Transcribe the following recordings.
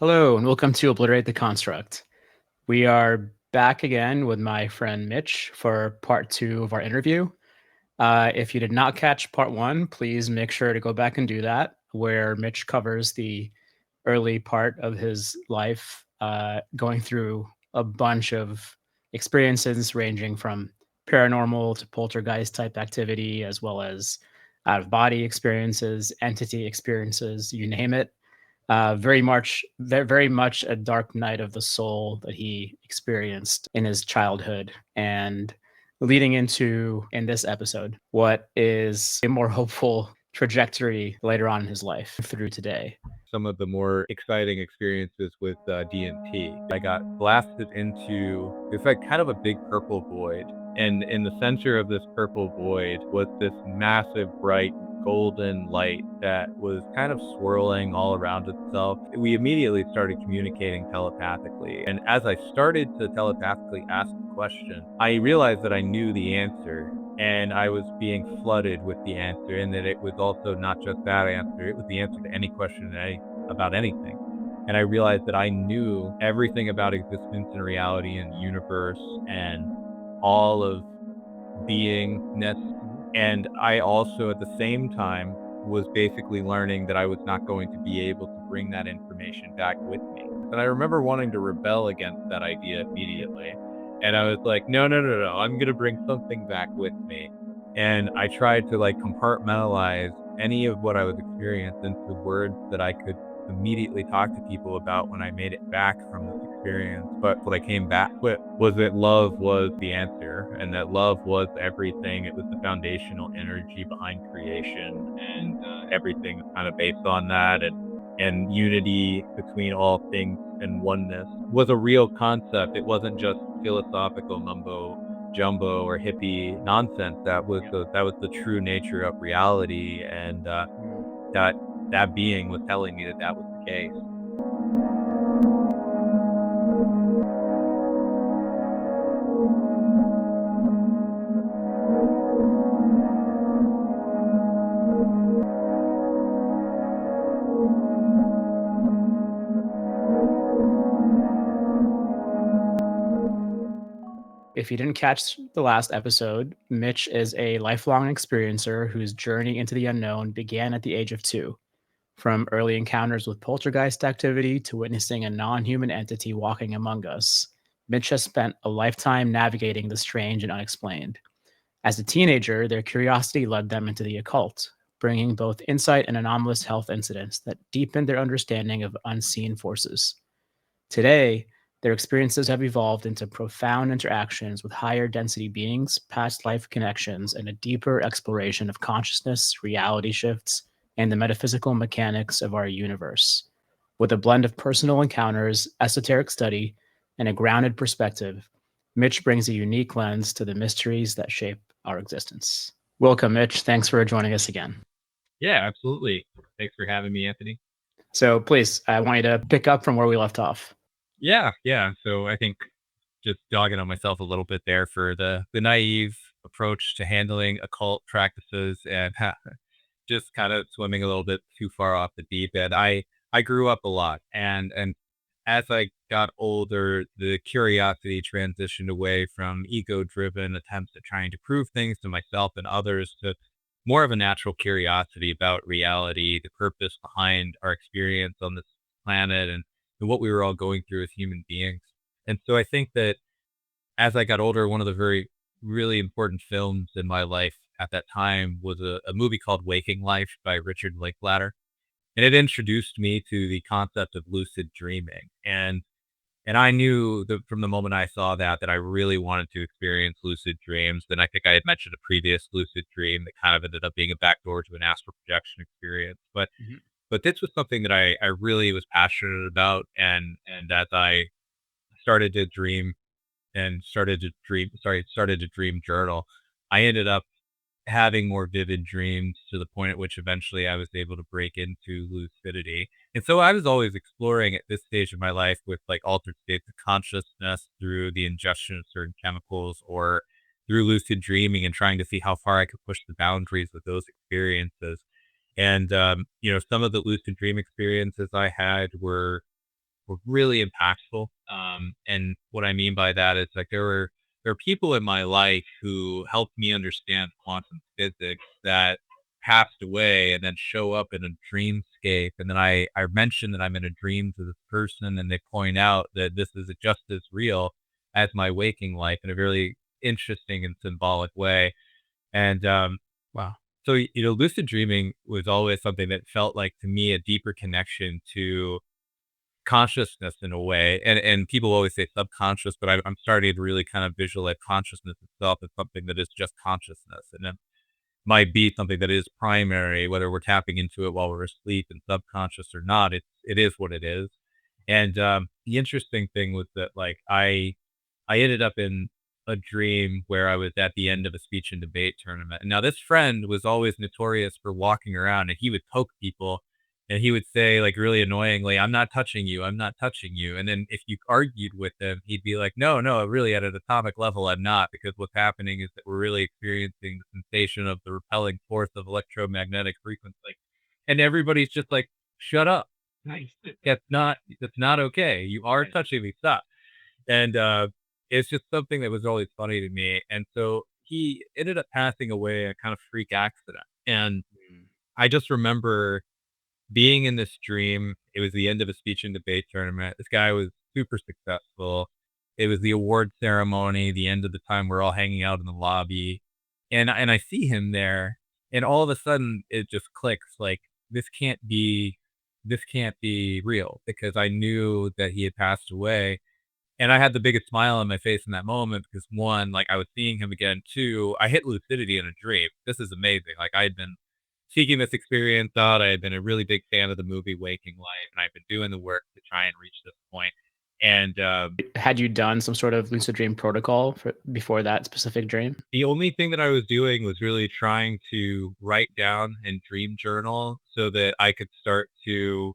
Hello, and welcome to Obliterate the Construct. We are back again with my friend Mitch for part two of our interview. If you did not catch part one, please make sure to go back and do that, where Mitch covers the early part of his life, going through a bunch of experiences ranging from paranormal to poltergeist type activity, as well as out of body experiences, entity experiences, you name it. Very much a dark night of the soul that he experienced in his childhood, and leading into in this episode what is a more hopeful trajectory later on in his life through today. Some of the more exciting experiences with D&T. I got blasted into, it's like kind of a big purple void. And in the center of this purple void was this massive, bright, golden light that was kind of swirling all around itself. We immediately started communicating telepathically. And as I started to telepathically ask the question, I realized that I knew the answer. And I was being flooded with the answer, and that it was also not just that answer, it was the answer to any question about anything. And I realized that I knew everything about existence and reality and the universe and all of beingness. And I also, at the same time, was basically learning that I was not going to be able to bring that information back with me. And I remember wanting to rebel against that idea immediately. And I was like, no, no, no, no, I'm going to bring something back with me. And I tried to compartmentalize any of what I was experiencing into words that I could immediately talk to people about when I made it back from this experience. But what I came back with was that love was the answer, and that love was everything. It was the foundational energy behind creation, and everything was kind of based on that. And unity between all things and oneness was a real concept. It wasn't just philosophical mumbo jumbo or hippie nonsense. That was the true nature of reality, and that being was telling me that was the case. If you didn't catch the last episode, Mitch is a lifelong experiencer whose journey into the unknown began at the age of 2. From early encounters with poltergeist activity to witnessing a non human entity walking among us, Mitch has spent a lifetime navigating the strange and unexplained. As a teenager, their curiosity led them into the occult, bringing both insight and anomalous health incidents that deepened their understanding of unseen forces. Today, their experiences have evolved into profound interactions with higher density beings, past life connections, and a deeper exploration of consciousness, reality shifts, and the metaphysical mechanics of our universe. With a blend of personal encounters, esoteric study, and a grounded perspective, Mitch brings a unique lens to the mysteries that shape our existence. Welcome, Mitch. Thanks for joining us again. Yeah, absolutely. Thanks for having me, Anthony. So, please, I want you to pick up from where we left off. Yeah, yeah. So I think just dogging on myself a little bit there for the naive approach to handling occult practices, and just kind of swimming a little bit too far off the deep end. I grew up a lot, and as I got older, the curiosity transitioned away from ego-driven attempts at trying to prove things to myself and others to more of a natural curiosity about reality, the purpose behind our experience on this planet, and what we were all going through as human beings. And so I think that as I got older, one of the very really important films in my life at that time was a movie called Waking Life by Richard Linklater. And it introduced me to the concept of lucid dreaming. And I knew that from the moment I saw that I really wanted to experience lucid dreams. Then I think I had mentioned a previous lucid dream that kind of ended up being a backdoor to an astral projection experience. But this was something that I really was passionate about, and as I started to dream and started to dream journal, I ended up having more vivid dreams to the point at which eventually I was able to break into lucidity. And so I was always exploring at this stage of my life with altered states of consciousness through the ingestion of certain chemicals or through lucid dreaming, and trying to see how far I could push the boundaries with those experiences. And some of the lucid dream experiences I had were were really impactful. And what I mean by that is like there are people in my life who helped me understand quantum physics that passed away and then show up in a dreamscape. And then I mention that I'm in a dream to this person, and they point out that this is just as real as my waking life in a really interesting and symbolic way. And Wow. so, lucid dreaming was always something that felt like to me a deeper connection to consciousness in a way. And people always say subconscious, but I'm starting to really kind of visualize consciousness itself as something that is just consciousness. And it might be something that is primary, whether we're tapping into it while we're asleep and subconscious or not. It is what it is. And the interesting thing was that like I ended up in a dream where I was at the end of a speech and debate tournament. And now this friend was always notorious for walking around and he would poke people and he would say like really annoyingly, "I'm not touching you. I'm not touching you." And then if you argued with him, he'd be like, "No, no, really at an atomic level, I'm not, because what's happening is that we're really experiencing the sensation of the repelling force of electromagnetic frequency." And everybody's just like, "Shut up. Nice. That's not okay. You are touching me. Stop." And it's just something that was always funny to me. And so he ended up passing away a kind of freak accident. And Mm. I just remember being in this dream. It was the end of a speech and debate tournament. This guy was super successful. It was the award ceremony, the end of the time we're all hanging out in the lobby. And I see him there, and all of a sudden it just clicks like this can't be real, because I knew that he had passed away. And I had the biggest smile on my face in that moment because, 1, like, I was seeing him again. 2, I hit lucidity in a dream. This is amazing. Like, I had been seeking this experience out. I had been a really big fan of the movie Waking Life, and I've been doing the work to try and reach this point. And, Had you done some sort of lucid dream protocol before that specific dream? the only thing that I was doing was really trying to write down and dream journal so that I could start to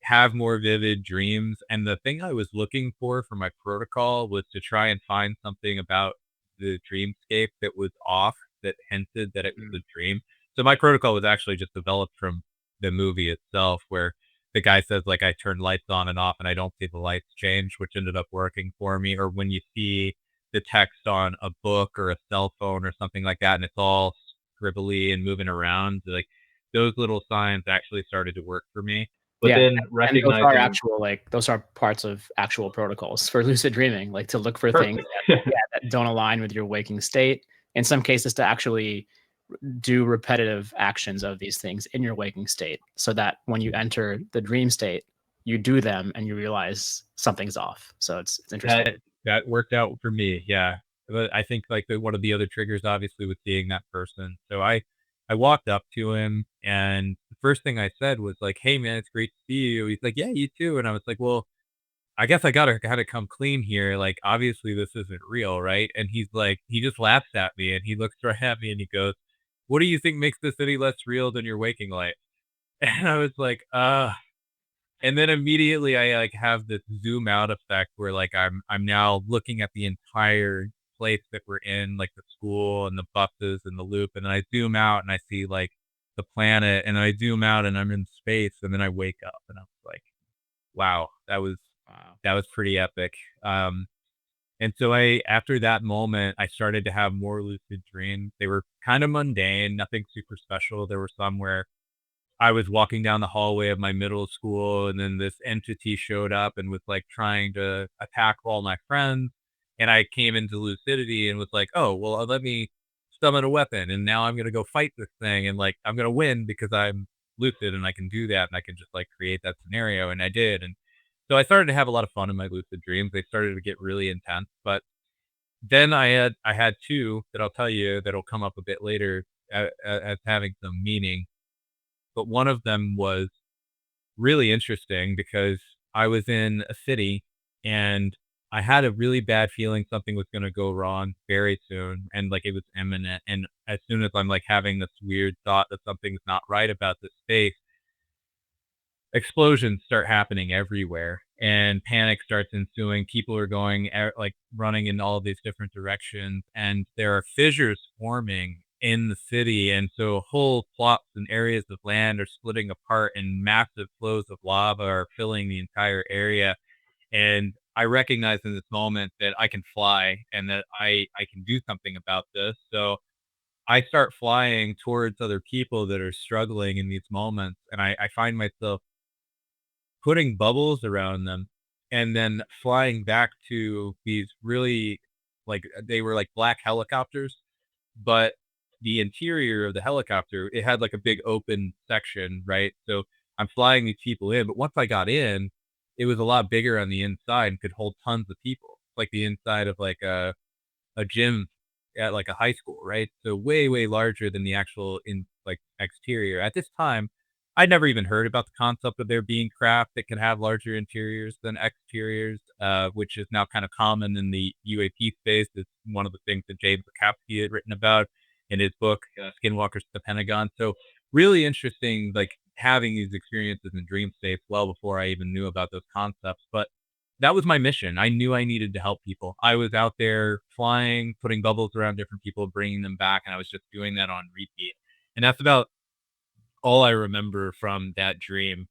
have more vivid dreams. And the thing I was looking for my protocol was to try and find something about the dreamscape that was off, that hinted that it was Mm. a dream. So my protocol was actually just developed from the movie itself, where the guy says, like, I turn lights on and off and I don't see the lights change, which ended up working for me. Or when you see the text on a book or a cell phone or something like that, and it's all scribbly and moving around, like, those little signs actually started to work for me. But Yeah, then and those are recognizing actual, like, those are parts of actual protocols for lucid dreaming, like, to look for things perfect. that, yeah, that don't align with your waking state. In some cases, to actually do repetitive actions of these things in your waking state, so that when you enter the dream state, you do them and you realize something's off. So it's interesting. That worked out for me, yeah. But I think, like, one of the other triggers obviously was seeing that person. So I walked up to him, and the first thing I said was like, "Hey, man, it's great to see you." He's like, "Yeah, you too." And I was like, "Well, I guess I gotta come clean here. Like, obviously this isn't real, right?" And he's like, he just laughs at me and he looks right at me and he goes, "What do you think makes this any less real than your waking life?" And I was like, And then immediately I, like, have this zoom out effect where, like, I'm now looking at the entire place that we're in, like the school and the buses and the loop, and then I zoom out and I see, like, the planet, and I zoom out and I'm in space, and then I wake up and I was like, "Wow, Wow. that was pretty epic." And so I after that moment, I started to have more lucid dreams. They were kinda mundane, nothing super special. There were some where I was walking down the hallway of my middle school, and then this entity showed up and was, like, trying to attack all my friends, and I came into lucidity and was like, "Oh, well, let me summon a weapon, and now I'm gonna go fight this thing, and, like, I'm gonna win because I'm lucid and I can do that, and I can just, like, create that scenario," and I did. And so I started to have a lot of fun in my lucid dreams. They started to get really intense. But then I had 2 that I'll tell you that'll come up a bit later as having some meaning. But one of them was really interesting because I was in a city and I had a really bad feeling something was gonna go wrong very soon, and, like, it was imminent. And as soon as I'm, like, having this weird thought that something's not right about this space, explosions start happening everywhere and panic starts ensuing. People are like, running in all these different directions, and there are fissures forming in the city, and so whole plots and areas of land are splitting apart, and massive flows of lava are filling the entire area. And I recognize in this moment that I can fly and that I can do something about this. So I start flying towards other people that are struggling in these moments, and I find myself putting bubbles around them and then flying back to these really they were like black helicopters, but the interior of the helicopter, it had like a big open section, right? So I'm flying these people in, but once I got in, it was a lot bigger on the inside and could hold tons of people, like the inside of like a gym at like a high school, right? So way, way larger than the actual in like exterior. At this time, I'd never even heard about the concept of there being craft that can have larger interiors than exteriors, which is now kind of common in the UAP space. It's one of the things that Jay Bukowski had written about in his book, Skinwalkers to the Pentagon. So really interesting, like having these experiences in dream states well before I even knew about those concepts. But that was my mission. I knew I needed to help people. I was out there flying, putting bubbles around different people, bringing them back, and I was just doing that on repeat. And that's about all I remember from that dream.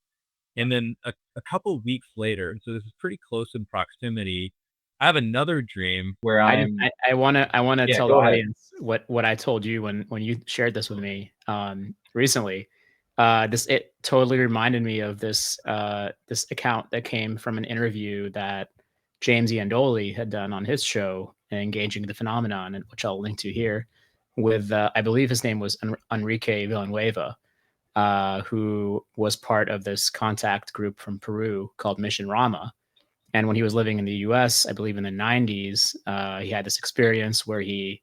And then a couple weeks later, so this is pretty close in proximity, I have another dream where I just I'm I wanna yeah, tell the go ahead. audience what I told you when you shared this with me, recently. This it totally reminded me of this account that came from an interview that James Iandoli had done on his show, Engaging the Phenomenon, and which I'll link to here, with, I believe his name was Enrique Villanueva, who was part of this contact group from Peru called Mission Rama. And when he was living in the US, I believe in the 90s, he had this experience where it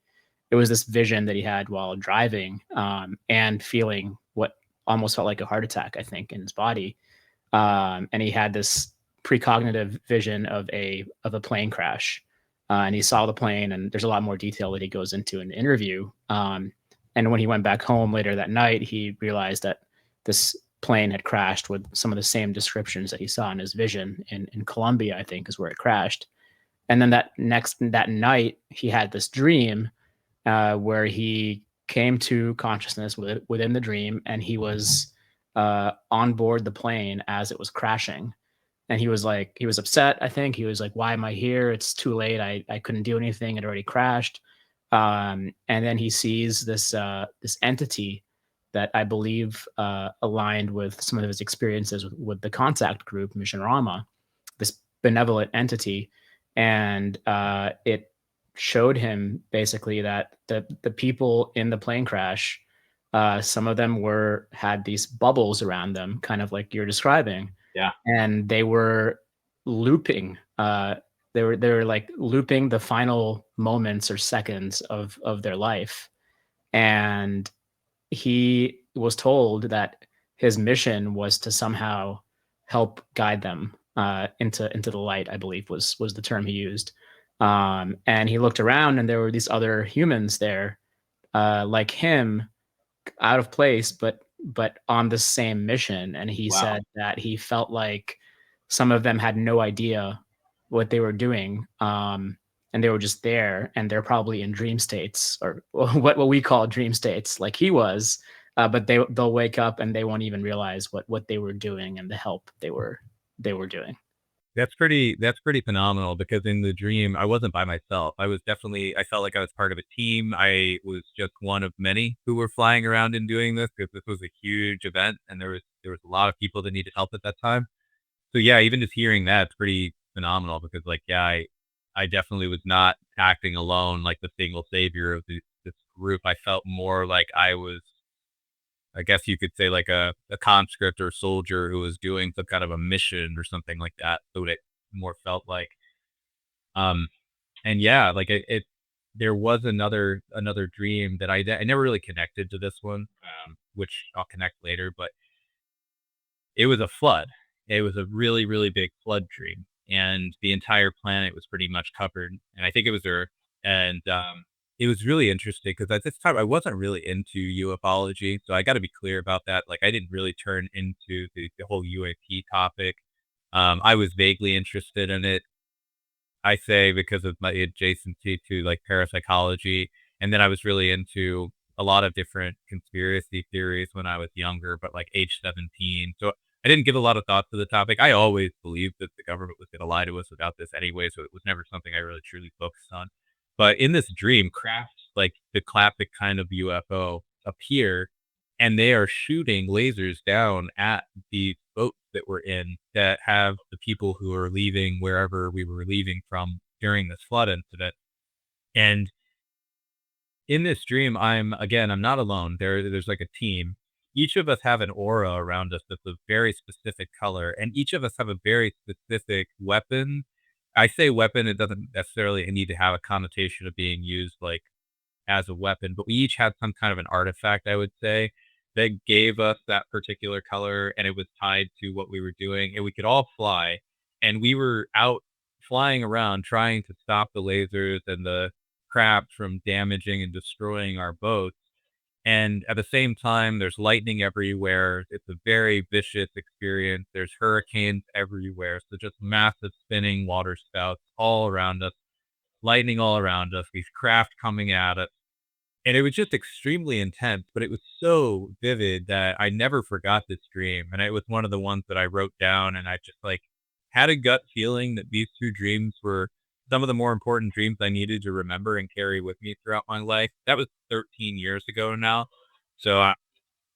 was this vision that he had while driving, and feeling what almost felt like a heart attack, I think, in his body. And he had this precognitive vision of a plane crash. And he saw the plane, and there's a lot more detail that he goes into in the interview. And when he went back home later that night, he realized that this plane had crashed with some of the same descriptions that he saw in his vision in Colombia, I think, is where it crashed. And then that night, he had this dream where he came to consciousness within the dream, and he was on board the plane as it was crashing. And he was upset. I think he was like, "Why am I here? It's too late. I couldn't do anything. It already crashed." And then he sees this entity that I believe aligned with some of his experiences with the contact group Mission Rama, this benevolent entity, and it showed him basically that the people in the plane crash, some of them were had these bubbles around them, kind of like you're describing, Yeah. and they were looping. They were like looping the final moments or seconds of their life, and he was told that his mission was to somehow help guide them into the light. I believe was the term he used. And he looked around, and there were these other humans there, like him, out of place, but on the same mission. And he Wow. said that he felt like some of them had no idea what they were doing, and they were just there, and they're probably in dream states, or what we call dream states, like he was. But they'll wake up and they won't even realize what they were doing and the help they were doing. That's pretty phenomenal because in the dream, I wasn't by myself. I felt like I was part of a team. I was just one of many who were flying around and doing this because this was a huge event and there was a lot of people that needed help at that time. So yeah, even just hearing that's pretty phenomenal because like, yeah, I definitely was not acting alone like the single savior of this group. I felt more like I was, I guess you could say like a conscript or soldier who was doing some kind of a mission or something like that. So it more felt like, um, and yeah, like there was another dream that I never really connected to this one, which I'll connect later, but it was a flood. It was a really, really big flood dream, and the entire planet was pretty much covered, and I think it was Earth, and, it was really interesting because at this time, I wasn't really into ufology, so I gotta be clear about that, like, I didn't really turn into the whole UAP topic. I was vaguely interested in it, I say, because of my adjacency to, like, parapsychology, and then I was really into a lot of different conspiracy theories when I was younger, but like age 17. So I didn't give a lot of thought to the topic. I always believed that the government was going to lie to us about this anyway, so it was never something I really truly focused on. But in this dream, crafts like the classic kind of UFO appear, and they are shooting lasers down at the boats that we're in that have the people who are leaving wherever we were leaving from during this flood incident. And in this dream, I'm not alone. There's like a team. Each of us have an aura around us that's a very specific color, and each of us have a very specific weapon. I say weapon, it doesn't necessarily need to have a connotation of being used like as a weapon, but we each had some kind of an artifact, I would say, that gave us that particular color, and it was tied to what we were doing, and we could all fly, and we were out flying around trying to stop the lasers and the craft from damaging and destroying our boats. And at the same time, there's lightning everywhere. It's a very vicious experience. There's hurricanes everywhere. So just massive spinning water spouts all around us, lightning all around us, these craft coming at us. And it was just extremely intense, but it was so vivid that I never forgot this dream. And it was one of the ones that I wrote down, and I just like had a gut feeling that these two dreams were some of the more important dreams I needed to remember and carry with me throughout my life. That was 13 years ago now. So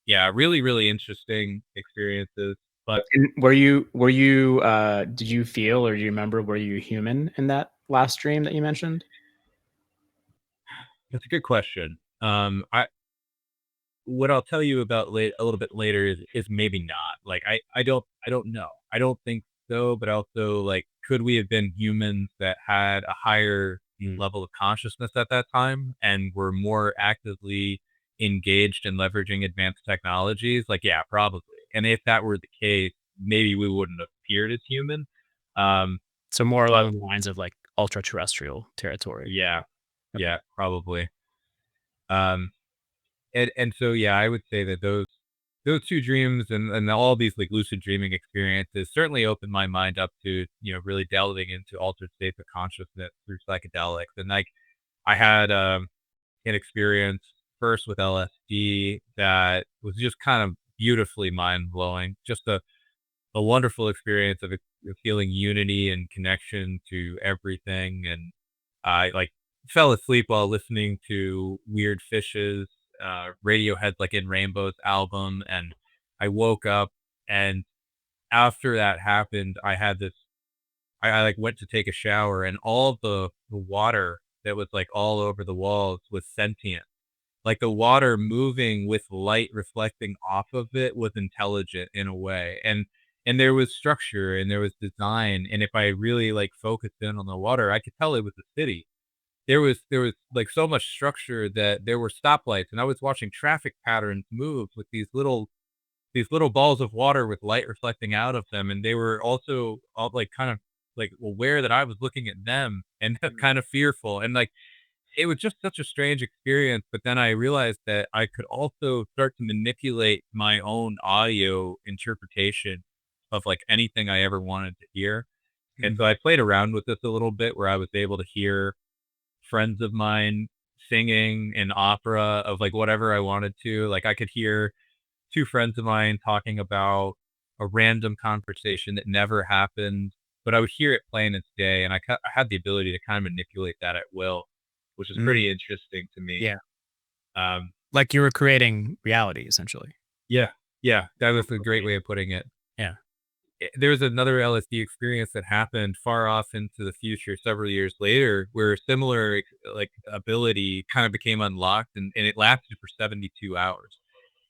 yeah, really, really interesting experiences. But And did you feel or do you remember, were you human in that last dream that you mentioned? that's a good question. I what I'll tell you about a little bit later is maybe not. Like I don't know. I don't think so, but also like could we have been humans that had a higher level of consciousness at that time and were more actively engaged in leveraging advanced technologies? Like yeah, probably. And if that were the case, maybe we wouldn't have appeared as human. Um, So more but along the lines of like ultra terrestrial territory. yeah, Okay. yeah, probably. Um, and so, yeah, I would say that those 2 dreams and all these, like, lucid dreaming experiences certainly opened my mind up to, really delving into altered states of consciousness through psychedelics, and, like, I had, an experience first with LSD that was just kind of beautifully mind-blowing, just a wonderful experience of feeling unity and connection to everything, and I, like, fell asleep while listening to Weird Fishes, Radiohead's, like, In Rainbows album, and I woke up, and after that happened, I, like, went to take a shower, and all of the water that was, like, all over the walls was sentient. Like, the water moving with light reflecting off of it was intelligent in a way, and there was structure, and there was design, and if I really, like, focused in on the water, I could tell it was a city. There was, like, so much structure that there were stoplights, and I was watching traffic patterns move with these little balls of water with light reflecting out of them, and they were also all, like, kind of, like, aware that I was looking at them and kind of fearful, and, like, it was just such a strange experience, but then I realized that I could also start to manipulate my own audio interpretation of, like, anything I ever wanted to hear, and Mhm. so I played around with this a little bit where I was able to hear friends of mine singing an opera of, like, whatever I wanted to. Like, I could hear 2 friends of mine talking about a random conversation that never happened, but I would hear it plain as day, and I had the ability to kind of manipulate that at will, which is Mm, pretty interesting to me. yeah. Um, Like you were creating reality essentially. yeah, yeah, that was a great way of putting it. Yeah. There was another LSD experience that happened far off into the future several years later where a similar, like, ability kind of became unlocked, and it lasted for 72 hours.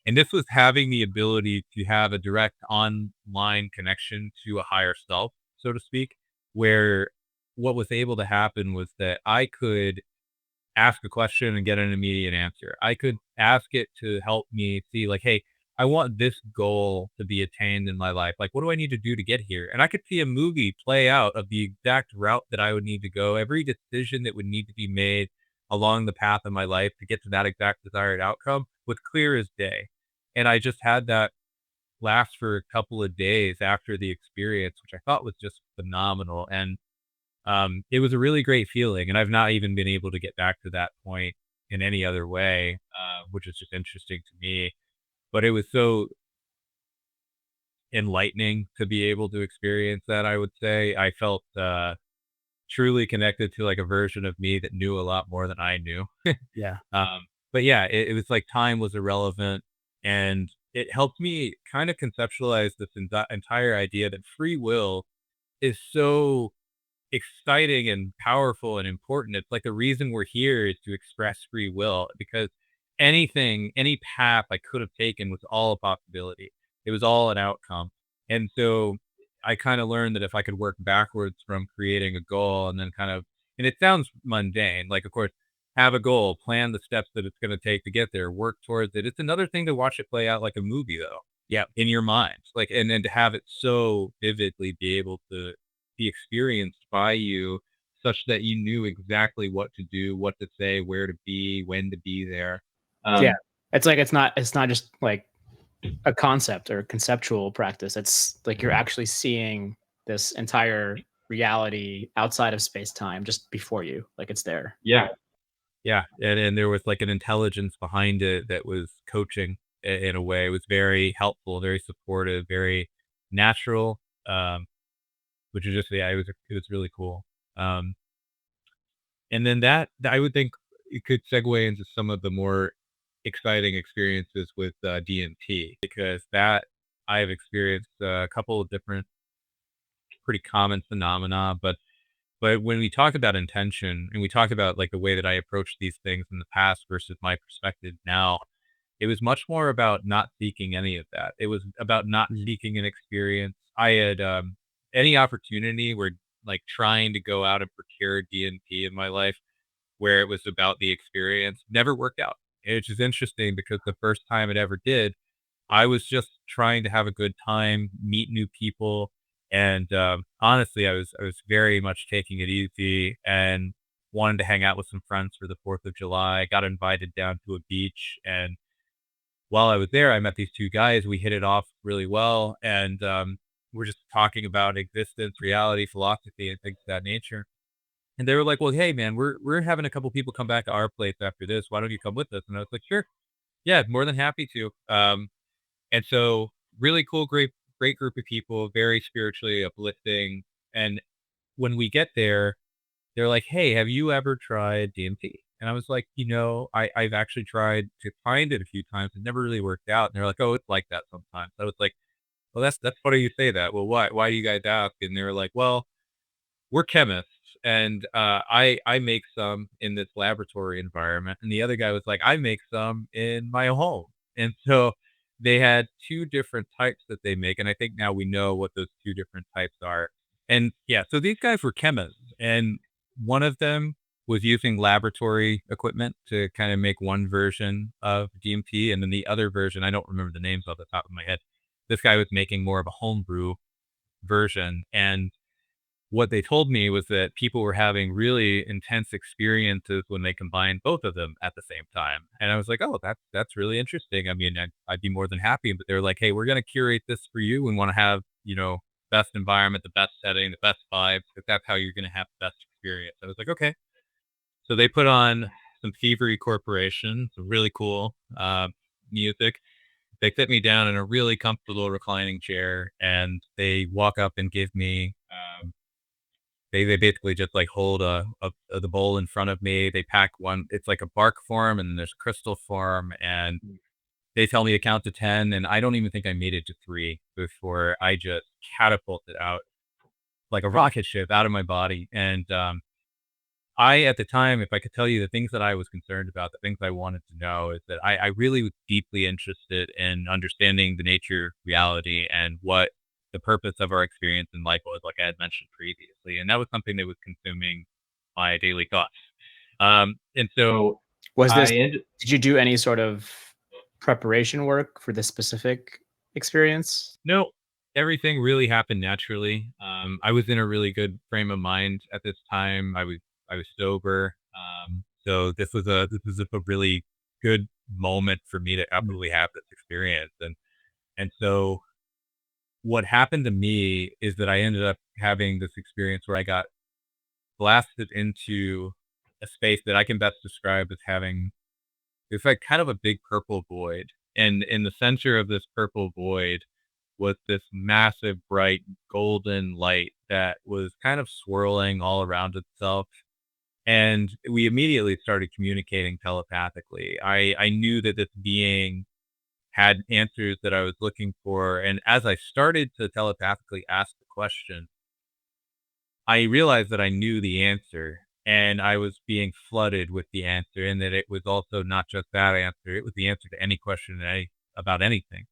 And this was having the ability to have a direct online connection to a higher self, so to speak, where what was able to happen was that I could ask a question and get an immediate answer. I could ask it to help me see, like, hey, I want this goal to be attained in my life. Like, what do I need to do to get here? And I could see a movie play out of the exact route that I would need to go, every decision that would need to be made along the path of my life to get to that exact desired outcome was clear as day. And I just had that last for a couple of days after the experience, which I thought was just phenomenal. And it was a really great feeling, and I've not even been able to get back to that point. in any other way, which is just interesting to me. But it was so enlightening to be able to experience that, I would say. I felt truly connected to like a version of me that knew a lot more than I knew. Yeah. But yeah, it was like time was irrelevant, and it helped me kind of conceptualize this entire idea that free will is so exciting and powerful and important. It's like the reason we're here is to express free will, because anything, any path I could have taken was all a possibility. It was all an outcome. And so I kind of learned that if I could work backwards from creating a goal and then kind of, and it sounds mundane, like, of course, have a goal, plan the steps that it's going to take to get there, work towards it. It's another thing to watch it play out like a movie, though. Yeah, in your mind, like, and then to have it so vividly be able to be experienced by you such that you knew exactly what to do, what to say, where to be, when to be there. Yeah. Um, It's like it's not just like a concept or conceptual practice. It's like you're actually seeing this entire reality outside of space-time just before you, like it's there. yeah, yeah, and there was like an intelligence behind it that was coaching in a way. It was very helpful, very supportive, very natural. Which is just, yeah, it was really cool. Um, and then I would think it could segue into some of the more exciting experiences with DMT, because that I've experienced a couple of different pretty common phenomena. But when we talk about intention and we talk about like the way that I approached these things in the past versus my perspective now, it was much more about not seeking any of that. It was about not Mm. seeking an experience. I had any opportunity where like trying to go out and procure DNP in my life where it was about the experience never worked out. It's just interesting because the first time it ever did, I was just trying to have a good time, meet new people, and, honestly, I was very much taking it easy and wanted to hang out with some friends for the 4th of July. Got invited down to a beach, and while I was there, I met these 2 guys. We hit it off really well, and, we're just talking about existence, reality, philosophy, and things of that nature. And they were like, "Well, hey, man, we're having a couple people come back to our place after this. Why don't you come with us?" And I was like, "Sure. Yeah, more than happy to." And so really cool, great group of people, very spiritually uplifting. And when we get there, they're like, "Hey, have you ever tried DMT?" And I was like, I've actually tried to find it a few times. It never really worked out." And they're like, "Oh, it's like that sometimes." I was like, "Well, that's funny you say that. Well, why? Why do you guys ask?" And they were like, "Well, we're chemists, and I make some in this laboratory environment." And the other guy was like, "I make some in my home." And so they had 2 different types that they make, and I think now we know what those 2 different types are. And yeah, so these guys were chemists, and one of them was using laboratory equipment to kind of make one version of DMT, and then the other version, I don't remember the names off the top of my head. This guy was making more of a homebrew version, and what they told me was that people were having really intense experiences when they combined both of them at the same time. And I was like, "Oh, that's really interesting. I mean, I'd be more than happy." But they're like, "Hey, we're gonna curate this for you. We want to have, best environment, the best setting, the best vibes, because that's how you're gonna have the best experience." I was like, "Okay." So they put on some Thievery Corporation, some really cool music. They sit me down in a really comfortable reclining chair, and they walk up and give me they basically just, like, hold the bowl in front of me. They pack one, it's like a bark form, and then there's crystal form, and they tell me to count to 10, and I don't even think I made it to 3 before I just catapulted out like a rocket ship out of my body. And, I, at the time, if I could tell you the things that I was concerned about, the things I wanted to know, is that I really was deeply interested in understanding the nature of reality and what the purpose of our experience in life was, like I had mentioned previously. And that was something that was consuming my daily thoughts. And so Was I this ended, Did you do any sort of preparation work for this specific experience? no, everything really happened naturally. I was in a really good frame of mind at this time. I was sober. So this was a really good moment for me to Mm. absolutely have this experience. And so what happened to me is that I ended up having this experience where I got blasted into a space that I can best describe as having it's like kind of a big purple void. And in the center of this purple void was this massive, bright, golden light that was kind of swirling all around itself. And we immediately started communicating telepathically. I knew that this being had answers that I was looking for. And as I started to telepathically ask the question, I realized that I knew the answer and I was being flooded with the answer, and that it was also not just that answer, it was the answer to any question about anything.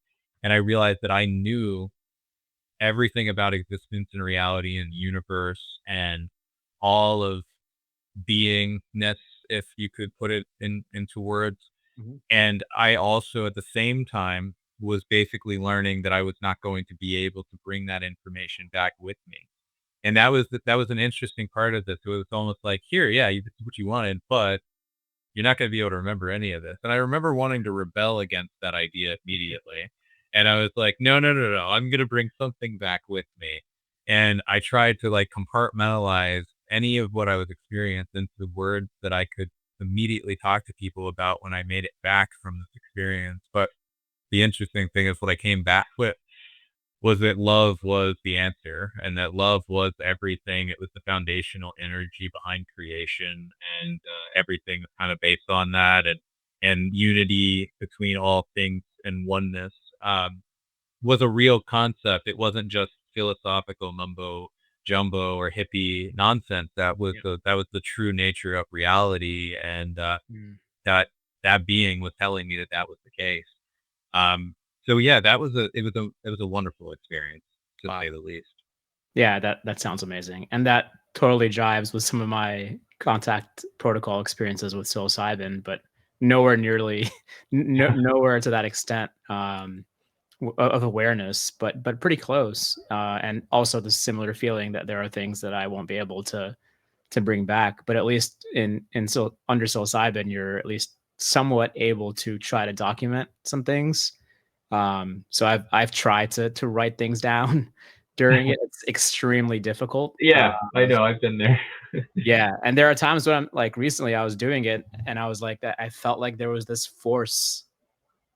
And I realized that I knew everything about existence and reality and universe and all of beingness, if you could put it into words. Mhm. And I also, at the same time, was basically learning that I was not going to be able to bring that information back with me. And that was an interesting part of this. It was almost like, here, yeah, this is what you wanted, but you're not going to be able to remember any of this. And I remember wanting to rebel against that idea immediately. And I was like, no, no, no, no. I'm going to bring something back with me. And I tried to like compartmentalize any of what I was experiencing into words that I could immediately talk to people about when I made it back from this experience. But the interesting thing is what I came back with was that love was the answer, and that love was everything. It was the foundational energy behind creation, and everything was kind of based on that, and unity between all things and oneness was a real concept. It wasn't just philosophical mumbo jumbo or hippie nonsense. Yeah. That was the true nature of reality, and Mm. that that being was telling me that that was the case. So yeah, it was a wonderful experience, to Wow. say the least. Yeah, that sounds amazing, and that totally jives with some of my contact protocol experiences with psilocybin, but nowhere nearly nowhere to that extent, of awareness, but pretty close, and also the similar feeling that there are things that I won't be able to bring back, but at least under psilocybin, you're at least somewhat able to try to document some things. So I've tried to write things down during it. It's extremely difficult. Yeah, I know, I've been there. Yeah, and there are times when I'm like recently I was doing it and I was like that I felt like there was this force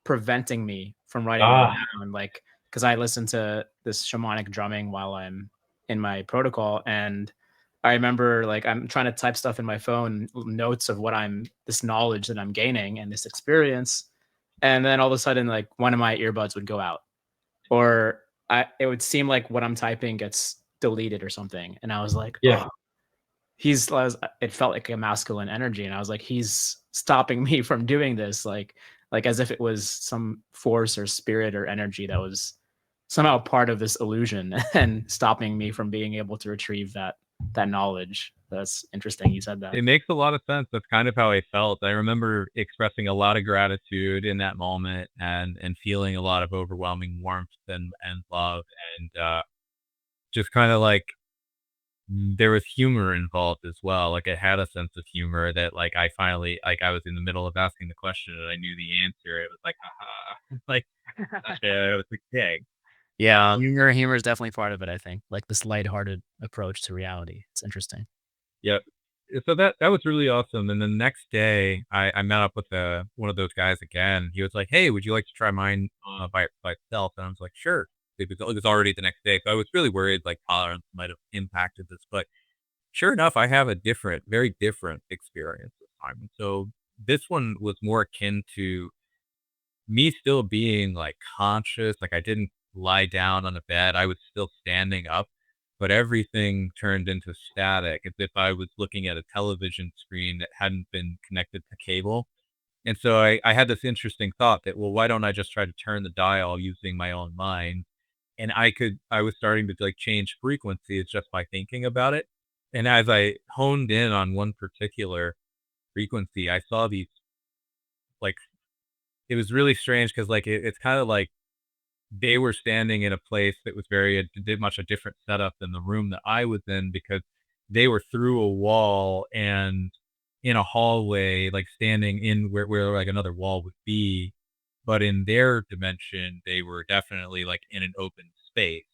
preventing me from writing them Ah, down, like because I listen to this shamanic drumming while I'm in my protocol, and I remember like I'm trying to type stuff in my phone, notes of what I'm this knowledge that I'm gaining and this experience, and then all of a sudden like one of my earbuds would go out, or it would seem like what I'm typing gets deleted or something, and I was like, yeah. oh, it felt like a masculine energy, and I was like, "He's stopping me from doing this," like as if it was some force or spirit or energy that was somehow part of this illusion and stopping me from being able to retrieve that knowledge. That's interesting you said that. It makes a lot of sense. That's kind of how I felt. I remember expressing a lot of gratitude in that moment, and feeling a lot of overwhelming warmth and love, and just kind of like there was humor involved as well. Like, I had a sense of humor that, like, I finally like, I was in the middle of asking the question and I knew the answer. It was like, "Haha." Like, it was like, "Dang." Yeah, humor is definitely part of it, I think, like this lighthearted approach to reality. It's interesting. Yep. So that was really awesome, and the next day, I met up with, one of those guys again. He was like, "Hey, would you like to try mine, by itself?" And I was like, "Sure." It was already the next day, so I was really worried, like, tolerance might have impacted this, but sure enough, I have a different, very different experience this time. And so this one was more akin to me still being like conscious. Like, I didn't lie down on a bed. I was still standing up, but everything turned into static as if I was looking at a television screen that hadn't been connected to cable. And so I had this interesting thought that, well, why don't I just try to turn the dial using my own mind? And I was starting to like change frequencies just by thinking about it. And as I honed in on one particular frequency, I saw these like, it was really strange because like it's kind of like they were standing in a place that was did much a different setup than the room that I was in, because they were through a wall and in a hallway, like standing in where like another wall would be. But in their dimension, they were definitely like in an open space.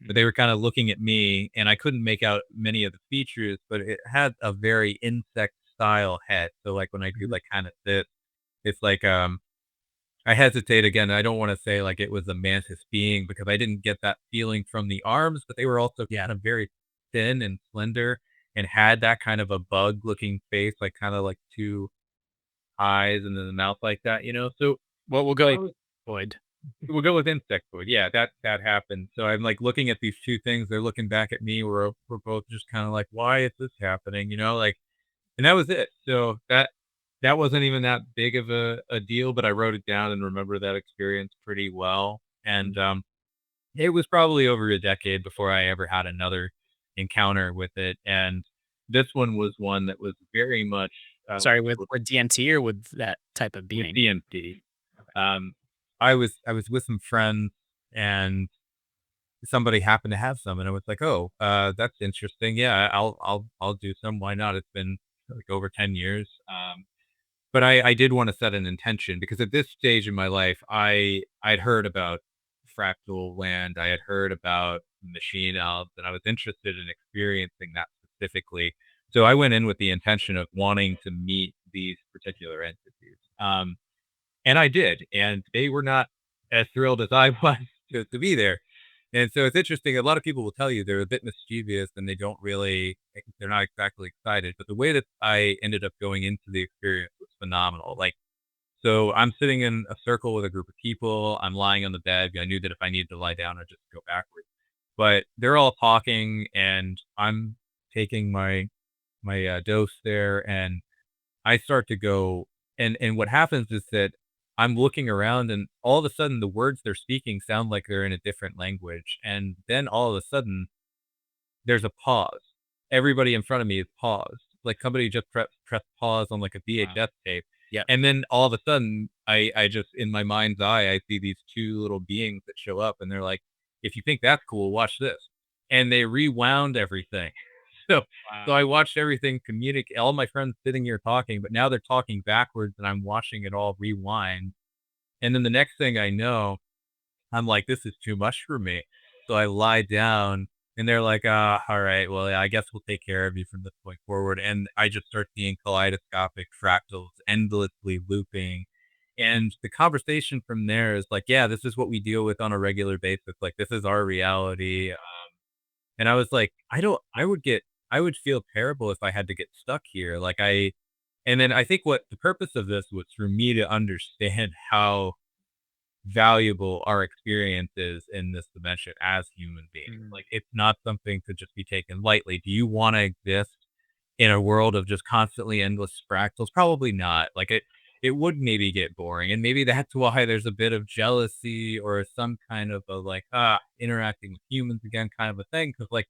But they Mhm. were kind of looking at me, and I couldn't make out many of the features, but it had a very insect style head. So like when I do Mhm. like kind of this, It's like I hesitate again. I don't want to say like it was a mantis being because I didn't get that feeling from the arms, but they were also kind of very thin and slender and had that kind of a bug looking face, like kind of like two eyes and then the mouth like that, you know? So Well, we'll go I with was, void. we'll go with insectoid. Yeah, that happened. So I'm like looking at these two things. They're looking back at me. We're both just kind of like, why is this happening? You know, like, and that was it. So that wasn't even that big of a deal, but I wrote it down and remember that experience pretty well. And it was probably over a decade before I ever had another encounter with it. And this one was one that was very much Sorry, with DNT or with that type of with being? DMT. Um, I was with some friends and somebody happened to have some, and I was like, "Oh, that's interesting. Yeah, I'll do some. Why not?" It's been like over 10 years. But I did want to set an intention because at this stage in my life, I'd heard about fractal land. I had heard about machine elves, and I was interested in experiencing that specifically. So I went in with the intention of wanting to meet these particular entities. And I did, and they were not as thrilled as I was to be there. And so it's interesting. A lot of people will tell you they're a bit mischievous and they don't really, they're not exactly excited. But the way that I ended up going into the experience was phenomenal. Like, so I'm sitting in a circle with a group of people. I'm lying on the bed. I knew that if I needed to lie down, I'd just go backwards. But they're all talking, and I'm taking my dose there, and I start to go and what happens is that I'm looking around and all of a sudden the words they're speaking sound like they're in a different language. And then all of a sudden there's a pause. Everybody in front of me is paused. Like somebody just pressed pause on like a Wow. VHS tape. Yeah. And then all of a sudden I just in my mind's eye I see these two little beings that show up and they're like, if you think that's cool, watch this. And they rewound everything. So so Wow. I watched everything communicate, all my friends sitting here talking, but now they're talking backwards and I'm watching it all rewind. And then the next thing I know, I'm like, this is too much for me. So I lie down and they're like, all right, well, yeah, I guess we'll take care of you from this point forward. And I just start seeing kaleidoscopic fractals endlessly looping. And the conversation from there is like, yeah, this is what we deal with on a regular basis. Like, this is our reality. And I was like, I would feel terrible if I had to get stuck here. And then I think what the purpose of this was for me to understand how valuable our experience is in this dimension as human beings. Mm. Like, it's not something to just be taken lightly. Do you want to exist in a world of just constantly endless fractals? Probably not. Like it would maybe get boring. And maybe that's why there's a bit of jealousy or some kind of a like, interacting with humans again kind of a thing. Cause like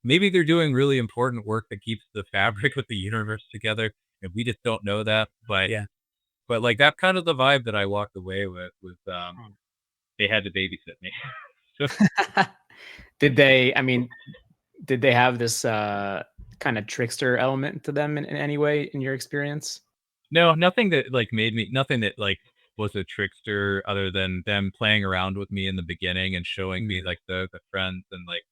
maybe they're doing really important work that keeps the fabric of the universe together. And we just don't know that. Yeah. But like that's kind of the vibe that I walked away with was Hmm. they had to babysit me. So Did they I mean, did they have this, kinda trickster element to them in any way in your experience? no, nothing that like made me nothing that like was a trickster other than them playing around with me in the beginning and showing me Mm. like the friends and like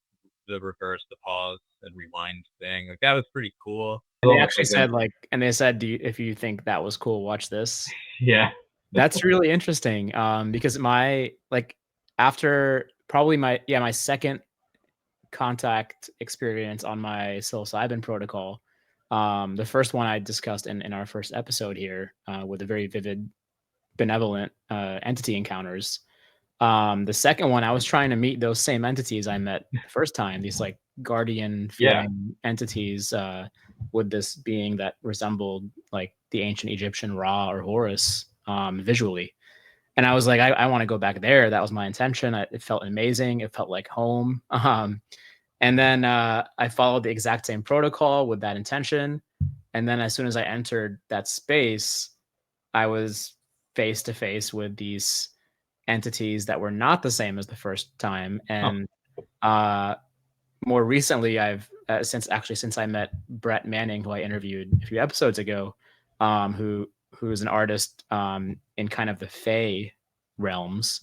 the reverse, the pause and rewind thing. Like that was pretty cool. And they Almost actually like a said, like and they said, "Do you if you think that was cool, watch this." yeah. That's really interesting, because my like, after probably my second contact experience on my psilocybin protocol, the first one I discussed in our first episode here, with the very vivid benevolent, entity encounters. The second one, I was trying to meet those same entities I met the first time, these like guardian Yeah. feeling entities, with this being that resembled like the ancient Egyptian Ra or Horus, visually. And I was like, I want to go back there. That was my intention. It felt amazing. It felt like home. And then I followed the exact same protocol with that intention. And then as soon as I entered that space, I was face to face with these entities that were not the same as the first time. Oh, And uh, more recently, I've since I met Brett Manning, who I interviewed a few episodes ago, who's an artist in kind of the Fey realms,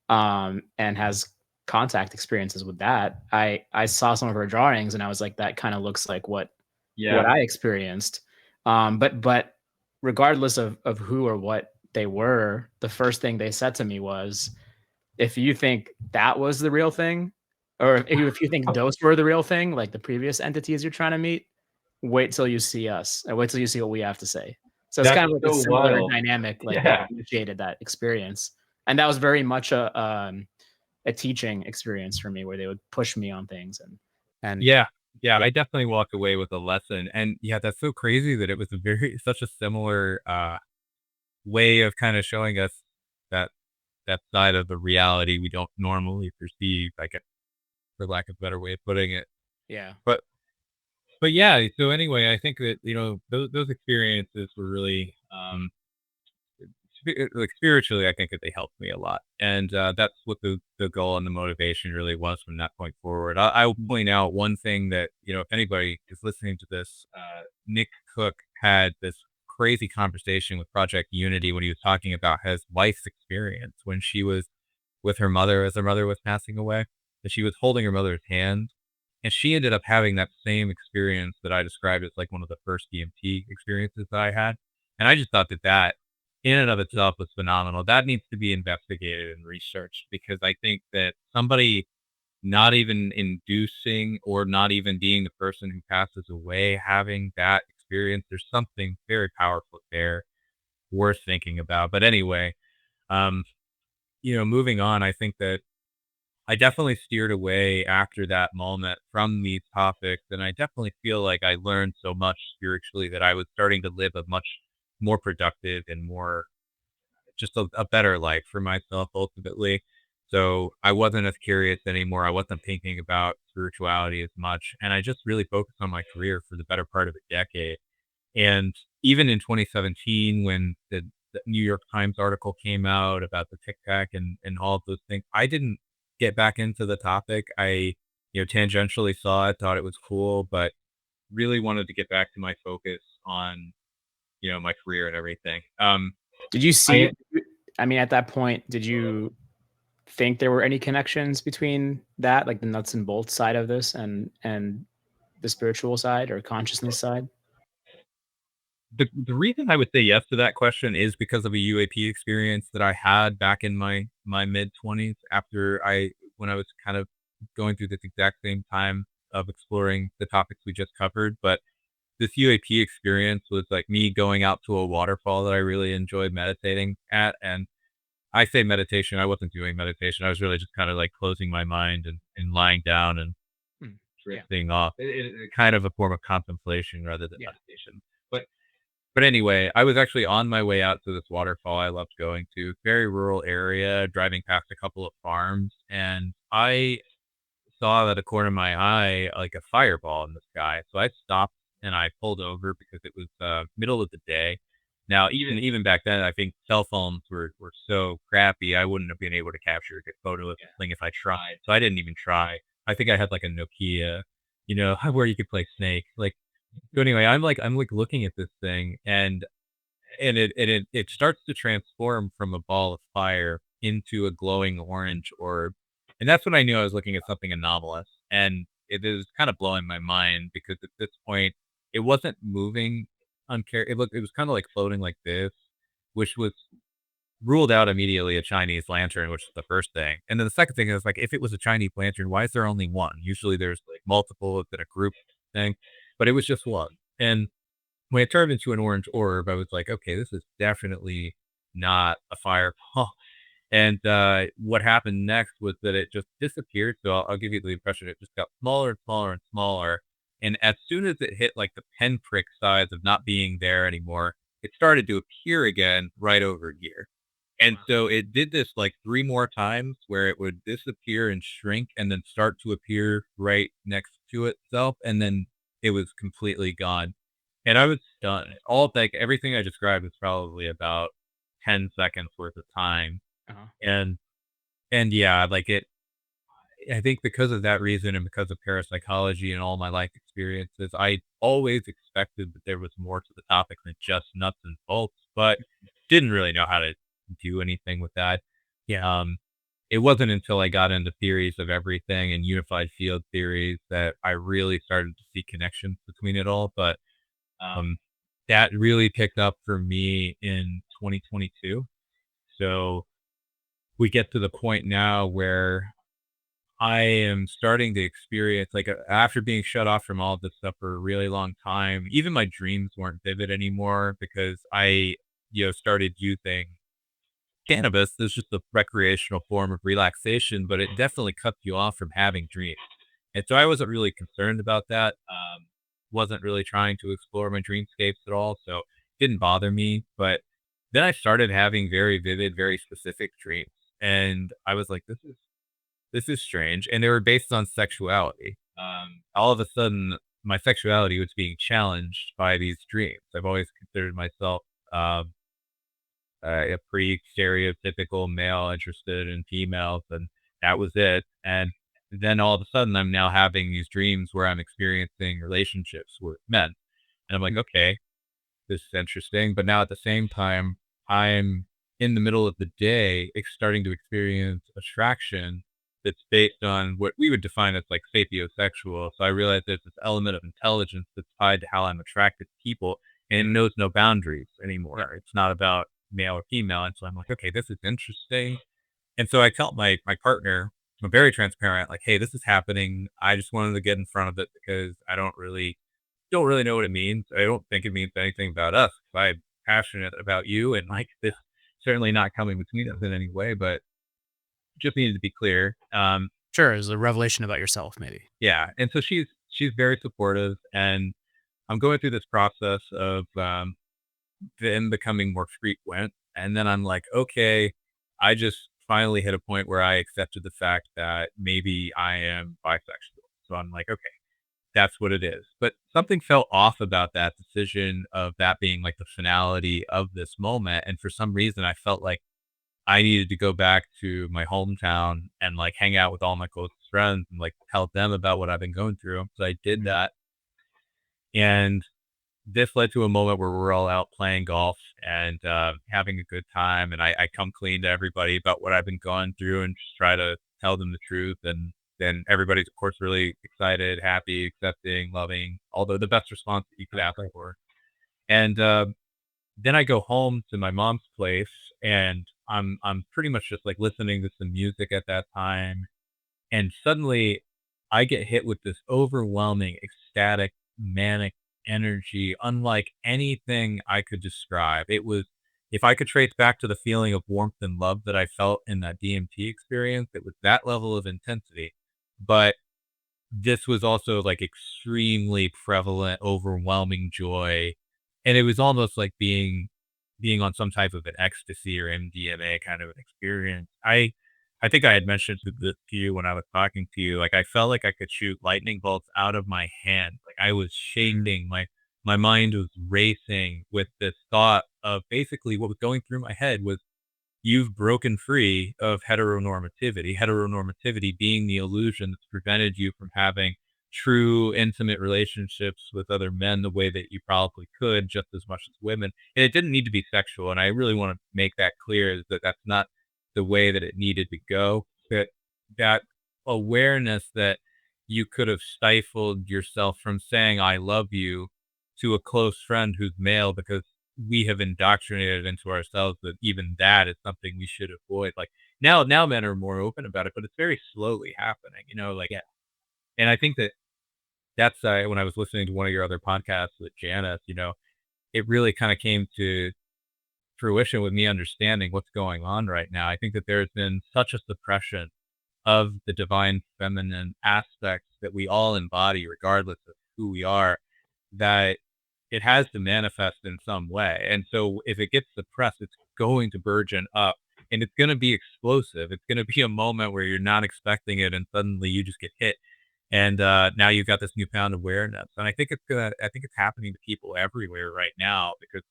and has contact experiences with that. I saw some of her drawings and I was like, that kind of looks like what yeah. I experienced. But regardless of who or what they were, the first thing they said to me was, if you think that was the real thing, or if you think those were the real thing, like the previous entities you're trying to meet, wait till you see us, and wait till you see what we have to say. So it's That's kind of like a so similar wild. dynamic, like they Yeah. initiated that experience, and that was very much a teaching experience for me, where they would push me on things and Yeah. Yeah, yeah, I definitely walked away with a lesson, and, yeah, that's so crazy that it was a very such a similar, way of kinda showing us that that side of the reality we don't normally perceive, I guess, for lack of a better way of putting it. yeah. But but, yeah, so anyway, I think that, those experiences were really, like, spiritually, I think that they helped me a lot, and, that's what the goal and the motivation really was from that point forward. I will point out one thing that, if anybody is listening to this, Nick Cook had this crazy conversation with Project Unity when he was talking about his wife's experience when she was with her mother as her mother was passing away, that she was holding her mother's hand, and she ended up having that same experience that I described as, like, one of the first DMT experiences that I had, and I just thought that that in and of itself was phenomenal. That needs to be investigated and researched because I think that somebody not even inducing or not even being the person who passes away having that experience, there's something very powerful there worth thinking about. But anyway, um, moving on, I think that I definitely steered away after that moment from these topics, and I definitely feel like I learned so much spiritually that I was starting to live a much more productive and more just a better life for myself ultimately. So I wasn't as curious anymore. I wasn't thinking about spirituality as much, and I just really focused on my career for the better part of a decade. And even in 2017, when the New York Times article came out about the Tic Tac and all of those things, I didn't get back into the topic. I, tangentially saw it, thought it was cool, but really wanted to get back to my focus on, my career and everything. Did you see? I I mean, at that point, did you think there were any connections between that, like the nuts and bolts side of this, and the spiritual side or consciousness side? the reason I would say yes to that question is because of a UAP experience that I had back in my mid-20s after when I was kind of going through this exact same time of exploring the topics we just covered, but this UAP experience was like me going out to a waterfall that I really enjoyed meditating at, and I say meditation, I wasn't doing meditation, I was really just kinda, like, closing my mind and lying down and Mm. Yeah, drifting off. Kind of a form of contemplation rather than yeah. meditation. But anyway, I was actually on my way out to this waterfall I loved going to. Very rural area, driving past a couple of farms, and I saw out of the corner of my eye, like, a fireball in the sky. So I stopped and I pulled over because it was, middle of the day. Now, even back then, I think cell phones were so crappy, I wouldn't have been able to capture a good photo of the thing if I tried, so I didn't even try. I think I had, like, a Nokia, where you could play Snake, like so anyway, I'm like looking at this thing and it starts to transform from a ball of fire into a glowing orange orb, and that's when I knew I was looking at something anomalous, and it is kind of blowing my mind because at this point, it wasn't moving it was kinda like floating like this, which was ruled out immediately a Chinese lantern, which is the first thing, and then the second thing is, like, if it was a Chinese lantern, why is there only one? Usually there's, like, multiple in a group thing, but it was just one, and when it turned into an orange orb, I was like, "Okay, this is definitely not a fireball." And, what happened next was that it just disappeared, so I'll give you the impression it just got smaller and smaller and smaller, and as soon as it hit, like, the pinprick size of not being there anymore, it started to appear again right over here. And Wow. so it did this, like, 3 more times where it would disappear and shrink and then start to appear right next to itself, and then it was completely gone. And I was stunned. Everything I described was probably about 10 seconds worth of time. Uh-huh. And yeah, like, I think because of that reason and because of parapsychology and all my life experiences, I always expected that there was more to the topic than just nuts and bolts, but didn't really know how to do anything with that. Yeah. Um, it wasn't until I got into theories of everything and unified field theories that I really started to see connections between it all. But that really picked up for me in 2022. So we get to the point now where I am starting to experience, like, after being shut off from all this stuff for a really long time, even my dreams weren't vivid anymore because I, started using cannabis. It's just a recreational form of relaxation, but it definitely cuts you off from having dreams. And so I wasn't really concerned about that. Wasn't really trying to explore my dreamscapes at all. So it didn't bother me. But then I started having very vivid, very specific dreams. And I was like, this is strange. And they were based on sexuality. All of a sudden, my sexuality was being challenged by these dreams. I've always considered myself um, a pretty stereotypical male interested in females, and that was it. And then all of a sudden, I'm now having these dreams where I'm experiencing relationships with men. And I'm like, okay, this is interesting. But now at the same time, I'm in the middle of the day starting to experience attraction that's based on what we would define as like sapiosexual. So I realized there's this element of intelligence that's tied to how I'm attracted to people and it knows no boundaries anymore. It's not about male or female. And so I'm like, okay, this is interesting. And so I tell my partner, I'm very transparent, like, hey, this is happening. I just wanted to get in front of it because I don't really know what it means. I don't think it means anything about us. I'm passionate about you and like this certainly not coming between us in any way, but just needed to be clear. Sure, it was a revelation about yourself, maybe. Yeah. And so she's very supportive and I'm going through this process of them becoming more frequent. And then I'm like, okay, I just finally hit a point where I accepted the fact that maybe I am bisexual. So I'm like, okay, that's what it is. But something felt off about that decision of that being like the finality of this moment. And for some reason, I felt like I needed to go back to my hometown and like hang out with all my closest friends and like tell them about what I've been going through. So I did that. And this led to a moment where we're all out playing golf and having a good time. And I come clean to everybody about what I've been going through and just try to tell them the truth. And then everybody's, of course, really excited, happy, accepting, loving, although the best response that you could ask for. And then I go home to my mom's place and I'm pretty much just like listening to some music at that time. And suddenly I get hit with this overwhelming, ecstatic, manic energy, unlike anything I could describe. It was, if I could trace back to the feeling of warmth and love that I felt in that DMT experience, it was that level of intensity. But this was also like extremely prevalent, overwhelming joy. And it was almost like being on some type of an ecstasy or MDMA kind of an experience. I think I had mentioned this to you when I was talking to you. Like I felt like I could shoot lightning bolts out of my hand. Like I was shaking. My mind was racing with this thought of basically what was going through my head was you've broken free of heteronormativity. Heteronormativity being the illusion that's prevented you from having true intimate relationships with other men the way that you probably could just as much as women. And it didn't need to be sexual. And I really want to make that clear is that that's not the way that it needed to go. That awareness that you could have stifled yourself from saying I love you to a close friend who's male because we have indoctrinated into ourselves that even that is something we should avoid. Like now men are more open about it, but it's very slowly happening, like, yeah. And I think that that's when I was listening to one of your other podcasts with Janice, it really kind of came to fruition with me understanding what's going on right now. I think that there's been such a suppression of the divine feminine aspects that we all embody, regardless of who we are, that it has to manifest in some way. And so if it gets suppressed, it's going to burgeon up and it's going to be explosive. It's going to be a moment where you're not expecting it and suddenly you just get hit. And now you've got this newfound awareness. And I think it's happening to people everywhere right now because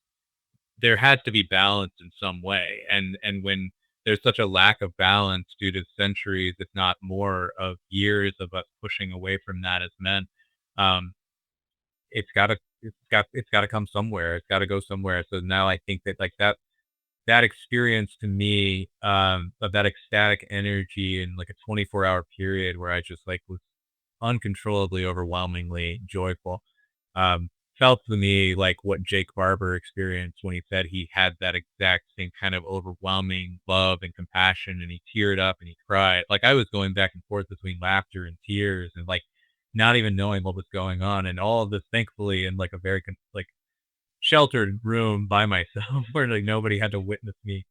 there had to be balance in some way. And when there's such a lack of balance due to centuries, if not more, of years of us pushing away from that as men, um, it's gotta come somewhere. It's gotta go somewhere. So now I think that like that experience to me, of that ecstatic energy in like a 24-hour period where I just like was uncontrollably, overwhelmingly joyful. felt to me like what Jake Barber experienced when he said he had that exact same kind of overwhelming love and compassion, and he teared up and he cried. Like, I was going back and forth between laughter and tears and, like, not even knowing what was going on, and all of this, thankfully, in, like, a very like, sheltered room by myself where, like, nobody had to witness me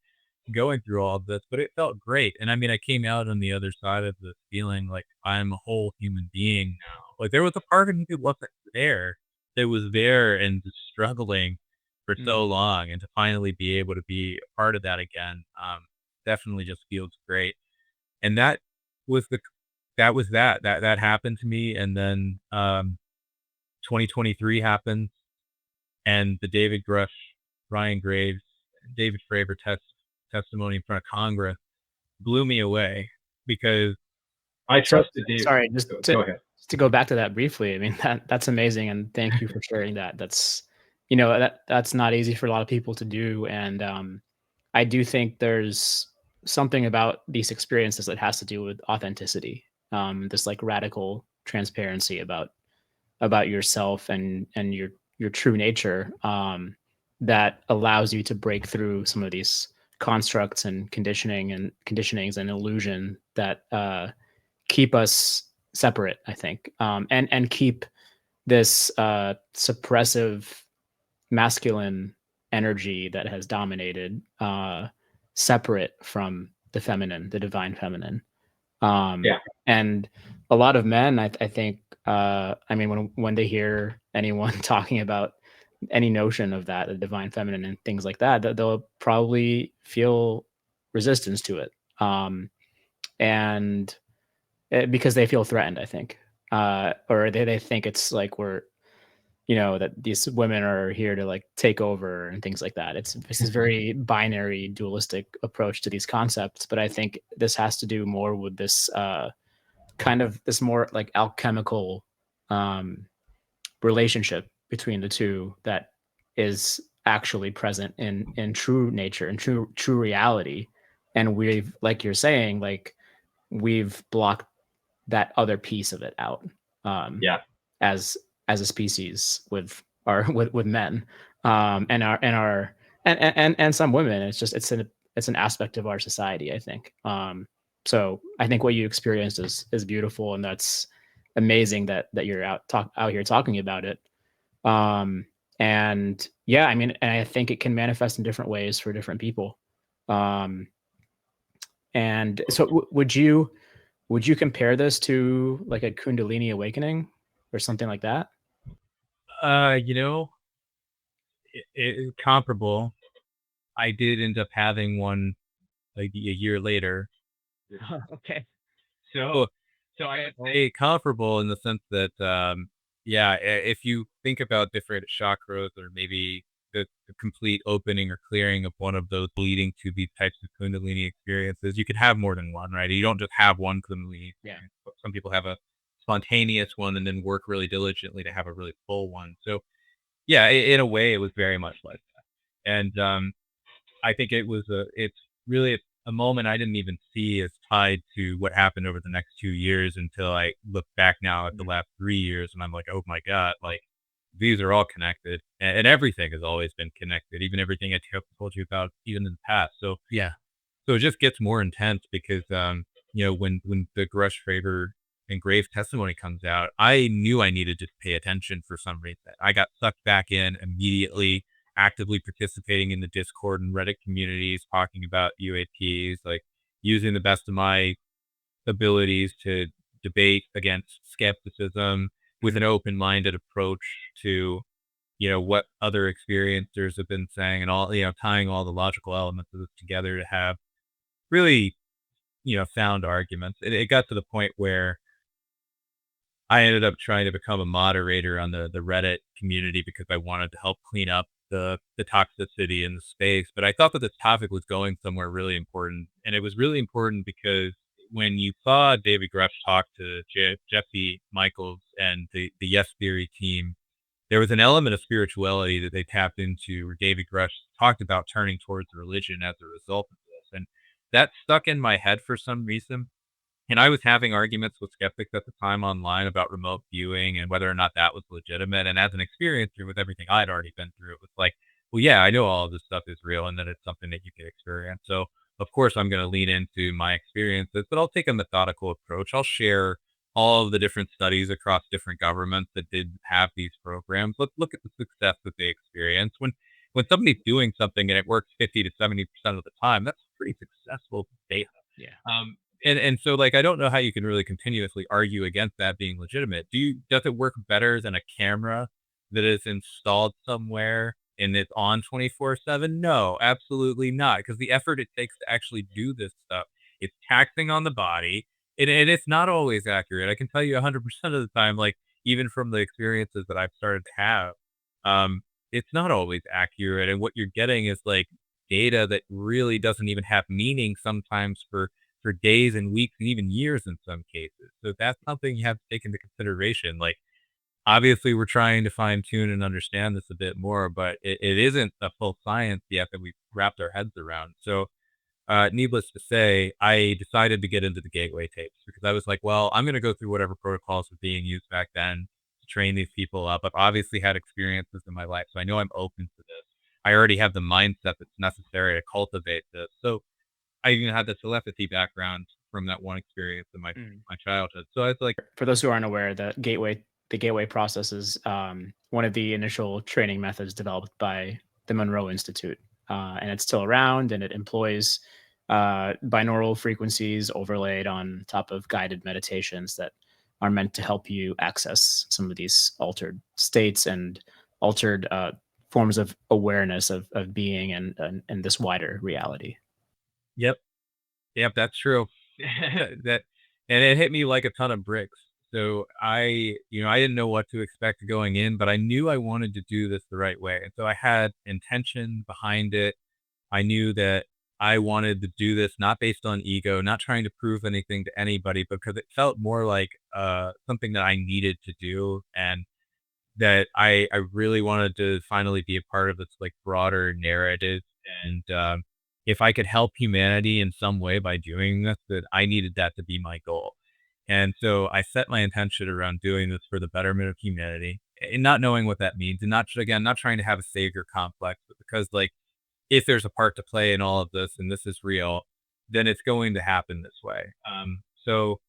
going through all of this, but it felt great. And I mean, I came out on the other side of this feeling like I'm a whole human being now. Like, there was a part of me that wasn't there, that was there and just struggling for Mm, so long, and to finally be able to be a part of that again, definitely just feels great. And was the that happened to me. And then 2023 happened, and the David Grusch, Ryan Graves, David Fravor testimony in front of Congress blew me away because I so trusted Dave. sorry, Go ahead. just to go back to that briefly, I mean, that's amazing, and thank you for sharing that. That's, you know, that's not easy for a lot of people to do, and, I do think there's something about these experiences that has to do with authenticity, this, like, radical transparency about yourself and your true nature, that allows you to break through some of these constructs and conditionings and illusion that, keep us separate, I think, and keep this suppressive masculine energy that has dominated separate from the feminine, the divine feminine. Um, Yeah. and a lot of men, I think, I mean, when they hear anyone talking about any notion of that, the divine feminine and things like that, they'll probably feel resistance to it. And because they feel threatened, I think, or they think it's like that these women are here to like take over and things like that. It's this is very binary, dualistic approach to these concepts, but I think this has to do more with this kind of this more like alchemical um, relationship between the two that is actually present in true nature and true reality. And we've, like you're saying, like we've blocked that other piece of it out, um, Yeah. as as a species with our with men, and some women. It's just it's an aspect of our society, I think. So I think what you experienced is beautiful, and that's amazing that you're out here talking about it. Um, and yeah, I mean, and I think it can manifest in different ways for different people. Um, and so, would you compare this to like a Kundalini awakening or something like that? You know, comparable. I did end up having one like a year later. Okay. So, I comparable in the sense that, yeah, if you think about different chakras, or maybe the complete opening or clearing of one of those leading to these types of Kundalini experiences, you could have more than one, right? You don't just have one Kundalini Yeah. experience. But some people have a spontaneous one and then work really diligently to have a really full one. So, yeah, in a way, it was very much like that. And I think it's really a moment I didn't even see as tied to what happened over the next 2 years until I look back now at the Mhm. last 3 years, and I'm like, "Oh my god," like, these are all connected, and everything has always been connected, even everything I told you about even in the past. So, yeah. So it just gets more intense because, when the Grusch, Faber, and Grave testimony comes out, I knew I needed to pay attention for some reason. I got sucked back in immediately, actively participating in the Discord and Reddit communities, talking about UAPs, like using the best of my abilities to debate against skepticism with an Mhm. open-minded approach to, what other experiencers have been saying, and all, tying all the logical elements of this together to have really, sound arguments. It got to the point where I ended up trying to become a moderator on the Reddit community because I wanted to help clean up the toxicity in the space. But I thought that this topic was going somewhere really important, and it was really important because when you saw David Grusch talk to Jesse Michaels and the Yes Theory team, there was an element of spirituality that they tapped into, where David Grusch talked about turning towards religion as a result of this, and that stuck in my head for some reason. And I was having arguments with skeptics at the time online about remote viewing and whether or not that was legitimate. And as an experiencer with everything I'd already been through, it was like, well, yeah, I know all of this stuff is real and that it's something that you can experience. So, of course, I'm going to lean into my experiences, but I'll take a methodical approach. I'll share all of the different studies across different governments that did have these programs. Let's look at the success that they experienced. When somebody's doing something and it works 50 to 70% of the time, that's pretty successful data. Yeah. And so, like, I don't know how you can really continuously argue against that being legitimate. Does it work better than a camera that is installed somewhere and it's on 24/7? No, absolutely not. Because the effort it takes to actually do this stuff, it's taxing on the body, and it's not always accurate. I can tell you 100% of the time, like, even from the experiences that I've started to have, um, it's not always accurate, and what you're getting is, like, data that really doesn't even have meaning sometimes for days and weeks and even years in some cases. So that's something you have to take into consideration. Like, obviously, we're trying to fine tune and understand this a bit more, but it isn't a full science yet that we've wrapped our heads around. So, needless to say, I decided to get into the gateway tapes because I was like, well, I'm going to go through whatever protocols were being used back then to train these people up. I've obviously had experiences in my life, so I know I'm open to this. I already have the mindset that's necessary to cultivate this. So I even had the telepathy background from that one experience in Mm. my childhood. So I was like, For those who aren't aware, the gateway process is one of the initial training methods developed by the Monroe Institute, and it's still around, and it employs binaural frequencies overlaid on top of guided meditations that are meant to help you access some of these altered states and altered forms of awareness of being and this wider reality. "Yep, yep, that's true." That and it hit me like a ton of bricks. So I didn't know what to expect going in, but I knew I wanted to do this the right way, and so I had intention behind it. I knew that I wanted to do this not based on ego, not trying to prove anything to anybody, because it felt more like, something that I needed to do, and that I really wanted to finally be a part of this, like, broader narrative, and, if I could help humanity in some way by doing this, that I needed that to be my goal. And so I set my intention around doing this for the betterment of humanity, and not knowing what that means, and not trying to have a savior complex, but because, like, if there's a part to play in all of this and this is real, then it's going to happen this way. So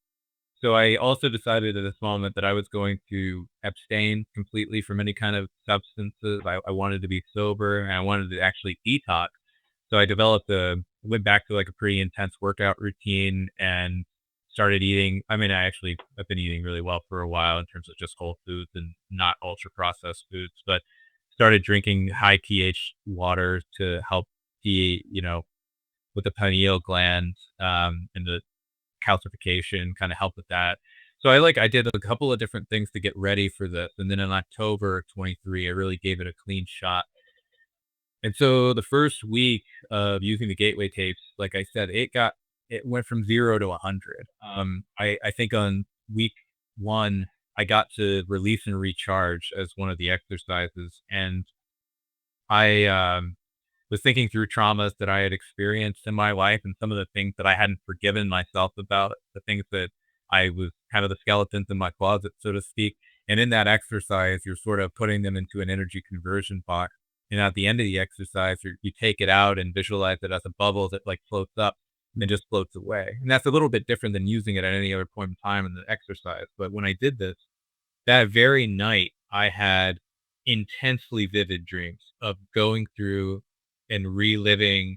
I also decided at this moment that I was going to abstain completely from any kind of substances. I wanted to be sober and I wanted to actually detox. So I went back to like a pretty intense workout routine and started eating. I mean, I've been eating really well for a while in terms of just whole foods and not ultra processed foods, but started drinking high pH water to help with the pineal gland, and the calcification, kind of help with that. So I did a couple of different things to get ready for this, and then in October of 23, I really gave it a clean shot. And so the first week of using the gateway tapes, like I said, it went from 0 to 100. I think on week 1, I got to release and recharge as one of the exercises, and I was thinking through traumas that I had experienced in my life and some of the things that I hadn't forgiven myself about, the things that I was kind of the skeletons in my closet, so to speak. And in that exercise, you're sort of putting them into an energy conversion box. And at the end of the exercise, you take it out and visualize it as a bubble that like floats up and just floats away. And that's a little bit different than using it at any other point in time in the exercise. But when I did this, that very night, I had intensely vivid dreams of going through and reliving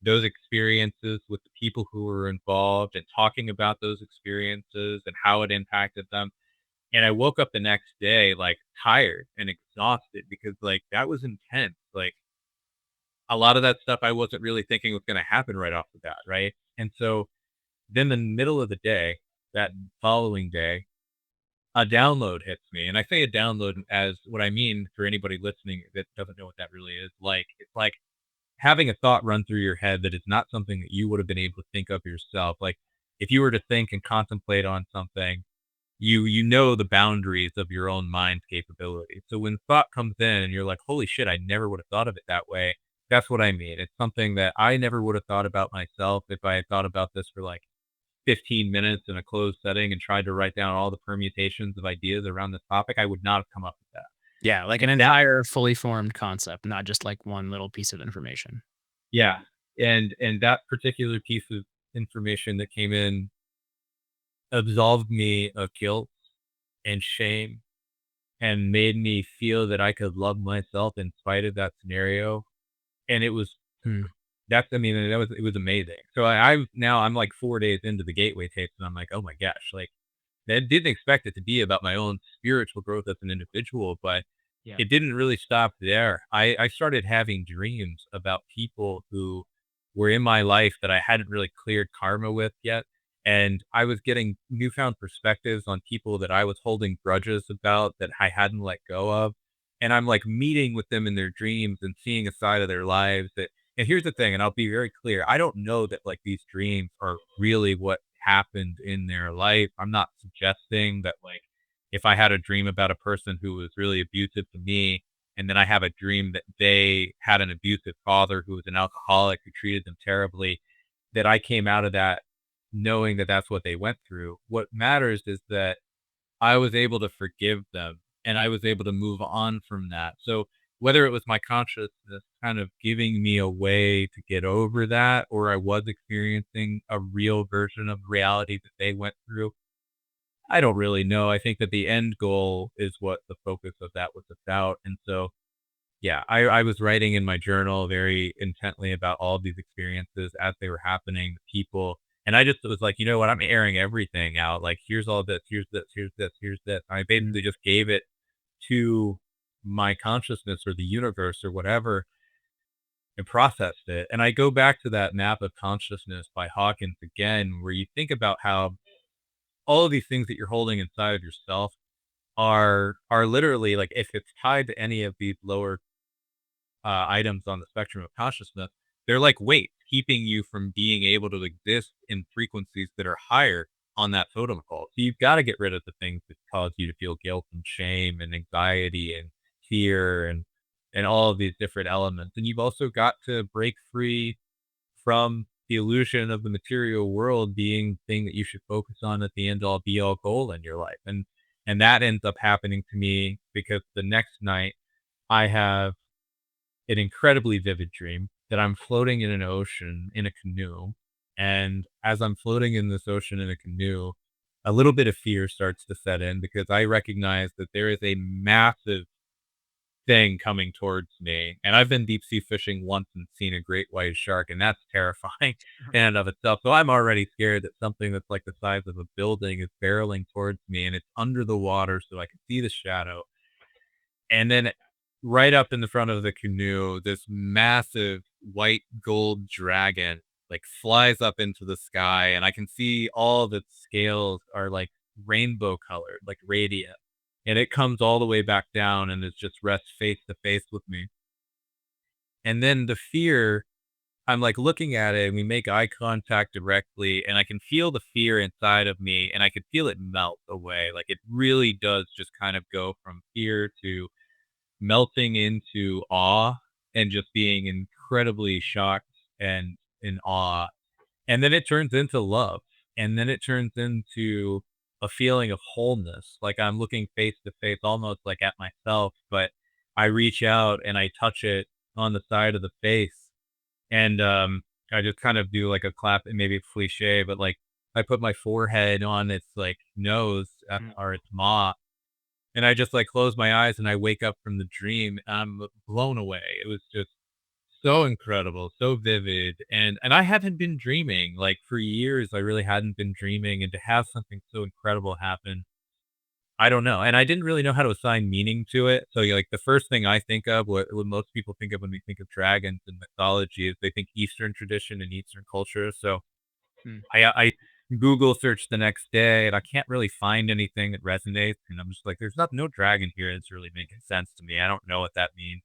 those experiences with the people who were involved and talking about those experiences and how it impacted them. And I woke up the next day, like, tired and exhausted because, like, that was intense. Like, a lot of that stuff I wasn't really thinking was gonna happen right off the bat, right? And so then the middle of the day, that following day, a download hits me, and I say a download as what I mean for anybody listening that doesn't know what that really is like. It's like having a thought run through your head that is not something that you would have been able to think of yourself. Like, if you were to think and contemplate on something, you know the boundaries of your own mind's capability. So when thought comes in and you're like, "Holy shit, I never would have thought of it that way." That's what I mean. It's something that I never would have thought about myself if I had thought about this for, like, 15 minutes in a closed setting and tried to write down all the permutations of ideas around this topic, I would not have come up with that. Yeah, like an And that entire fully formed concept, not just like one little piece of information. Yeah, and that particular piece of information that came in absolved me of guilt and shame and made me feel that I could love myself in spite of that scenario, and it was Hmm. that's I mean, that was it was amazing. So I'm like 4 days into the Gateway tapes, and I'm like, "Oh my gosh," like, I didn't expect it to be about my own spiritual growth as an individual, but Yeah. it didn't really stop there. I started having dreams about people who were in my life that I hadn't really cleared karma with yet, and I was getting newfound perspectives on people that I was holding grudges about that I hadn't let go of, and I'm, like, meeting with them in their dreams and seeing a side of their lives that and here's the thing, and I'll be very clear, I don't know that, like, these dreams are really what happened in their life. I'm not suggesting that, like, if I had a dream about a person who was really abusive to me, and then I have a dream that they had an abusive father who was an alcoholic who treated them terribly, that I came out of that knowing that that's what they went through. What matters is that I was able to forgive them and I was able to move on from that. So whether it was my consciousness kind of giving me a way to get over that, or I was experiencing a real version of reality that they went through, I don't really know. I think that the end goal is what the focus of that was about. And so, yeah, I was writing in my journal very intently about all of these experiences as they were happening, people. And I just was like, you know what? I'm airing everything out. Like, here's all this, here's this, here's this, here's this. I Mm. basically just gave it to my consciousness or the universe or whatever and processed it. And I go back to that map of consciousness by Hawkins again, where you think about how all of these things that you're holding inside of yourself are literally like if it's tied to any of these lower items on the spectrum of consciousness, they're like weights keeping you from being able to exist in frequencies that are higher on that totem pole. So you've got to get rid of the things that cause you to feel guilt and shame and anxiety and fear and all of these different elements. And you've also got to break free from the illusion of the material world being the thing that you should focus on at the end all be all goal in your life. And that ends up happening to me because the next night I have an incredibly vivid dream that I'm floating in an ocean in a canoe. And as I'm floating in this ocean in a canoe, a little bit of fear starts to set in because I recognize that there is a massive thing coming towards me. And I've been deep sea fishing once and seen a great white shark, and that's terrifying in and of itself. So I'm already scared that something that's like the size of a building is barreling towards me and it's under the water so I can see the shadow. And then right up in the front of the canoe, this massive white gold dragon like flies up into the sky, and I can see all of its scales are like rainbow colored, like radiant. And it comes all the way back down and it just rests face to face with me. And then the fear, I'm like looking at it and we make eye contact directly, and I can feel the fear inside of me and I can feel it melt away. Like it really does just kind of go from fear to melting into awe and just being incredibly shocked and in awe. And then it turns into love. And then it turns into a feeling of wholeness. Like I'm looking face to face, almost like at myself, but I reach out and I touch it on the side of the face. And I just kind of do like a clap and maybe it's cliche, but like I put my forehead on its like nose Mm. or its maw, and I just, like, close my eyes and I wake up from the dream, and I'm blown away. It was just so incredible, so vivid, and I haven't been dreaming, like, for years, I really hadn't been dreaming, and to have something so incredible happen, I don't know, and I didn't really know how to assign meaning to it, so, like, the first thing I think of, what most people think of when we think of dragons and mythology is they think Eastern tradition and Eastern culture, so Mm. I Google searched the next day, and I can't really find anything that resonates, and I'm just like, "There's not no dragon here that's really making sense to me." I don't know what that means.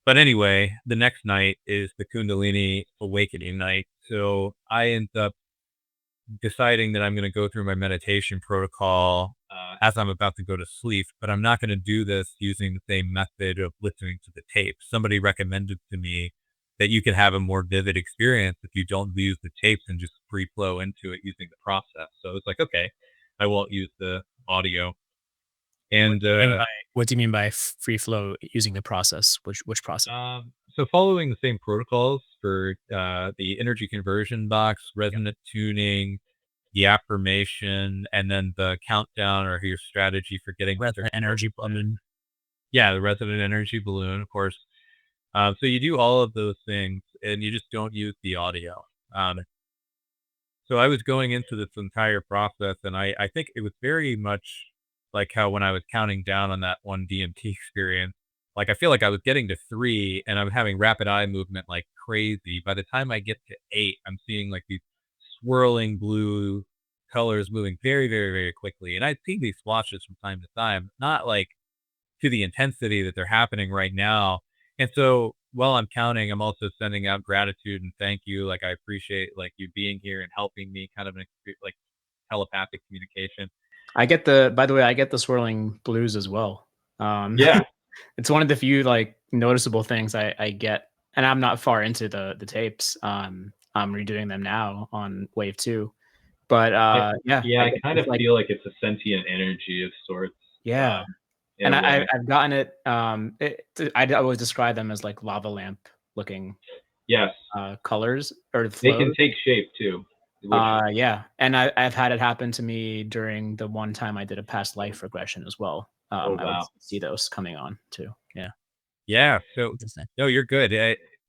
But anyway, the next night is the Kundalini awakening night, so I end up deciding that I'm gonna go through my meditation protocol, as I'm about to go to sleep, but I'm not gonna do this using the same method of listening to the tape. Somebody recommended to me that you can have a more vivid experience if you don't use the tapes and just free flow into it using the process. So it's like, okay, I won't use the audio. What And do you mean by what do you mean by free flow using the process? Which process? so following the same protocols for the energy conversion box, resonant tuning, the affirmation, and then the countdown or your strategy for getting Rather energy balloon. yeah, the resonant energy balloon, of course. So you do all of those things and you just don't use the audio. So I was going into this entire process and I think it was very much like how when I was counting down on that one DMT experience, like I feel like I was getting to 3 and I'm having rapid eye movement like crazy. By the time I get to 8, I'm seeing like these swirling blue colors moving very, very, very quickly. And I've seen these flashes from time to time, not like to the intensity that they're happening right now. And so while I'm counting, I'm also sending out gratitude and thank you. Like I appreciate like you being here and helping me kind of like telepathic communication. By the way, I get the swirling blues as well. Um, Yeah. it's one of the few like noticeable things I get, and I'm not far into the tapes. I'm redoing them now on wave 2. But I, yeah, yeah, I I get kind this of like feel like it's a sentient energy of sorts, yeah, in and a I way. I've gotten it, I always describe them as like lava lamp looking, Yes, colors or they can flows. take shape too, which Yeah, and I've had it happen to me during the one time I did a past life regression as well. oh I would wow. see those coming on too. Yeah. Yeah, so Interesting. no, you're good.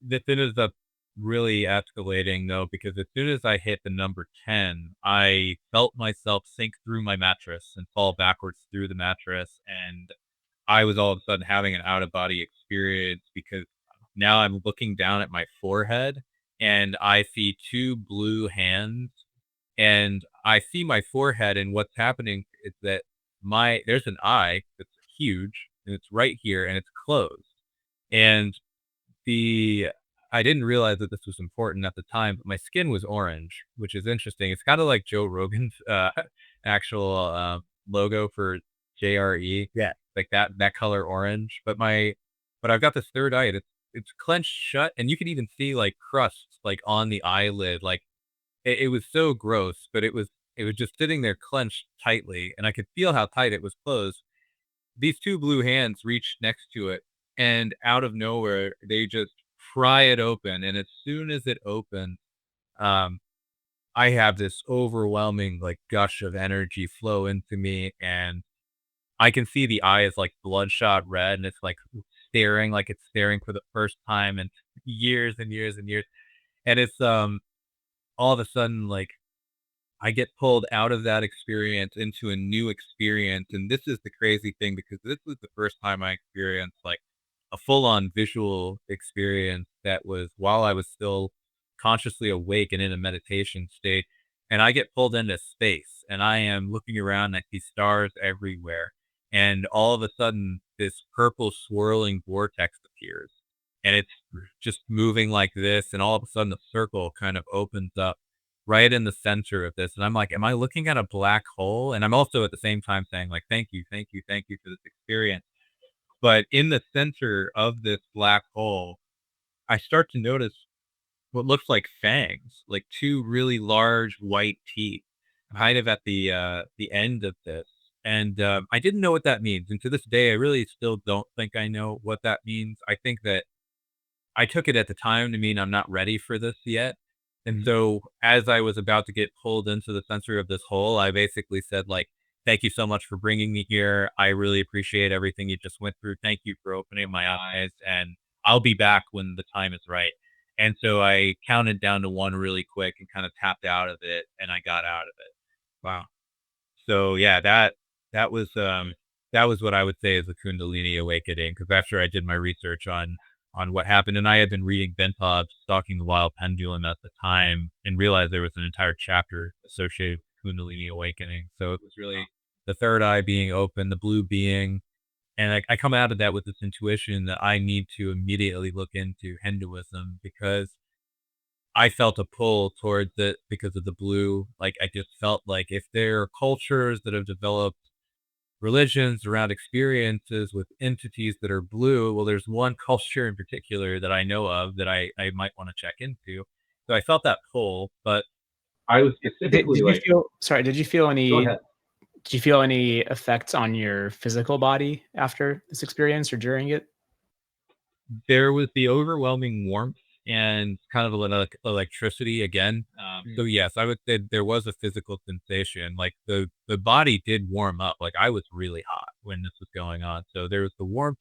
This ended up really escalating though, because as soon as I hit the number 10, I felt myself sink through my mattress and fall backwards through the mattress. And I was all of a sudden having an out of body experience because now I'm looking down at my forehead and I see 2 blue hands and I see my forehead. And what's happening is that there's an eye that's huge and it's right here and it's closed. And the I didn't realize that this was important at the time, but my skin was orange, which is interesting. It's kinda like Joe Rogan's, actual, logo for JRE, Yeah. like that color orange, but I've got this third eye, and it's clenched shut, and you can even see, like, crusts, like, on the eyelid, like, it was so gross, but it was just sitting there clenched tightly, and I could feel how tight it was closed. These 2 blue hands reached next to it, and out of nowhere, they just pry it open, and as soon as it opened, um, I have this overwhelming, like, gush of energy flow into me, and I can see the eye is, like, bloodshot red, and it's, like it's staring for the first time in years and years and years, and it's, all of a sudden, like, I get pulled out of that experience into a new experience, and this is the crazy thing because this was the first time I experienced, like, a full-on visual experience that was while I was still consciously awake and in a meditation state, and I get pulled into space, and I am looking around, I see stars everywhere, and all of a sudden, this purple swirling vortex appears, and it's just moving like this, and all of a sudden, the circle kind of opens up right in the center of this, and I'm like, "Am I looking at a black hole?" And I'm also at the same time saying like, "Thank you, thank you, thank you for this experience." But in the center of this black hole, I start to notice what looks like fangs, like 2 really large white teeth, kind of at the end of this, and, I didn't know what that means, and to this day, I really still don't think I know what that means. I think that I took it at the time to mean I'm not ready for this yet. And Mhm. so as I was about to get pulled into the center of this hole, I basically said like, "Thank you so much for bringing me here. I really appreciate everything you just went through. Thank you for opening my eyes and I'll be back when the time is right." And so I counted down to 1 really quick and kind of tapped out of it and I got out of it. Wow. So yeah, that was what I would say is a Kundalini awakening. Because after I did my research on what happened, and I had been reading Bentov's Stalking the Wild Pendulum at the time, and realized there was an entire chapter associated with Kundalini awakening. So it was really the third eye being open, the blue being, and I come out of that with this intuition that I need to immediately look into Hinduism because I felt a pull towards it because of the blue. Like I just felt like if there are cultures that have developed religions, around experiences with entities that are blue. Well, there's one culture in particular that I know of that I might want to check into. So I felt that pull, but I was specifically Did you like, feel sorry, did you feel go any ahead. did you feel any effects on your physical body after this experience or during it? There was the overwhelming warmth and kind of electricity again. Mm. So yes, I would say there was a physical sensation. Like the body did warm up. Like I was really hot when this was going on. So there was the warmth,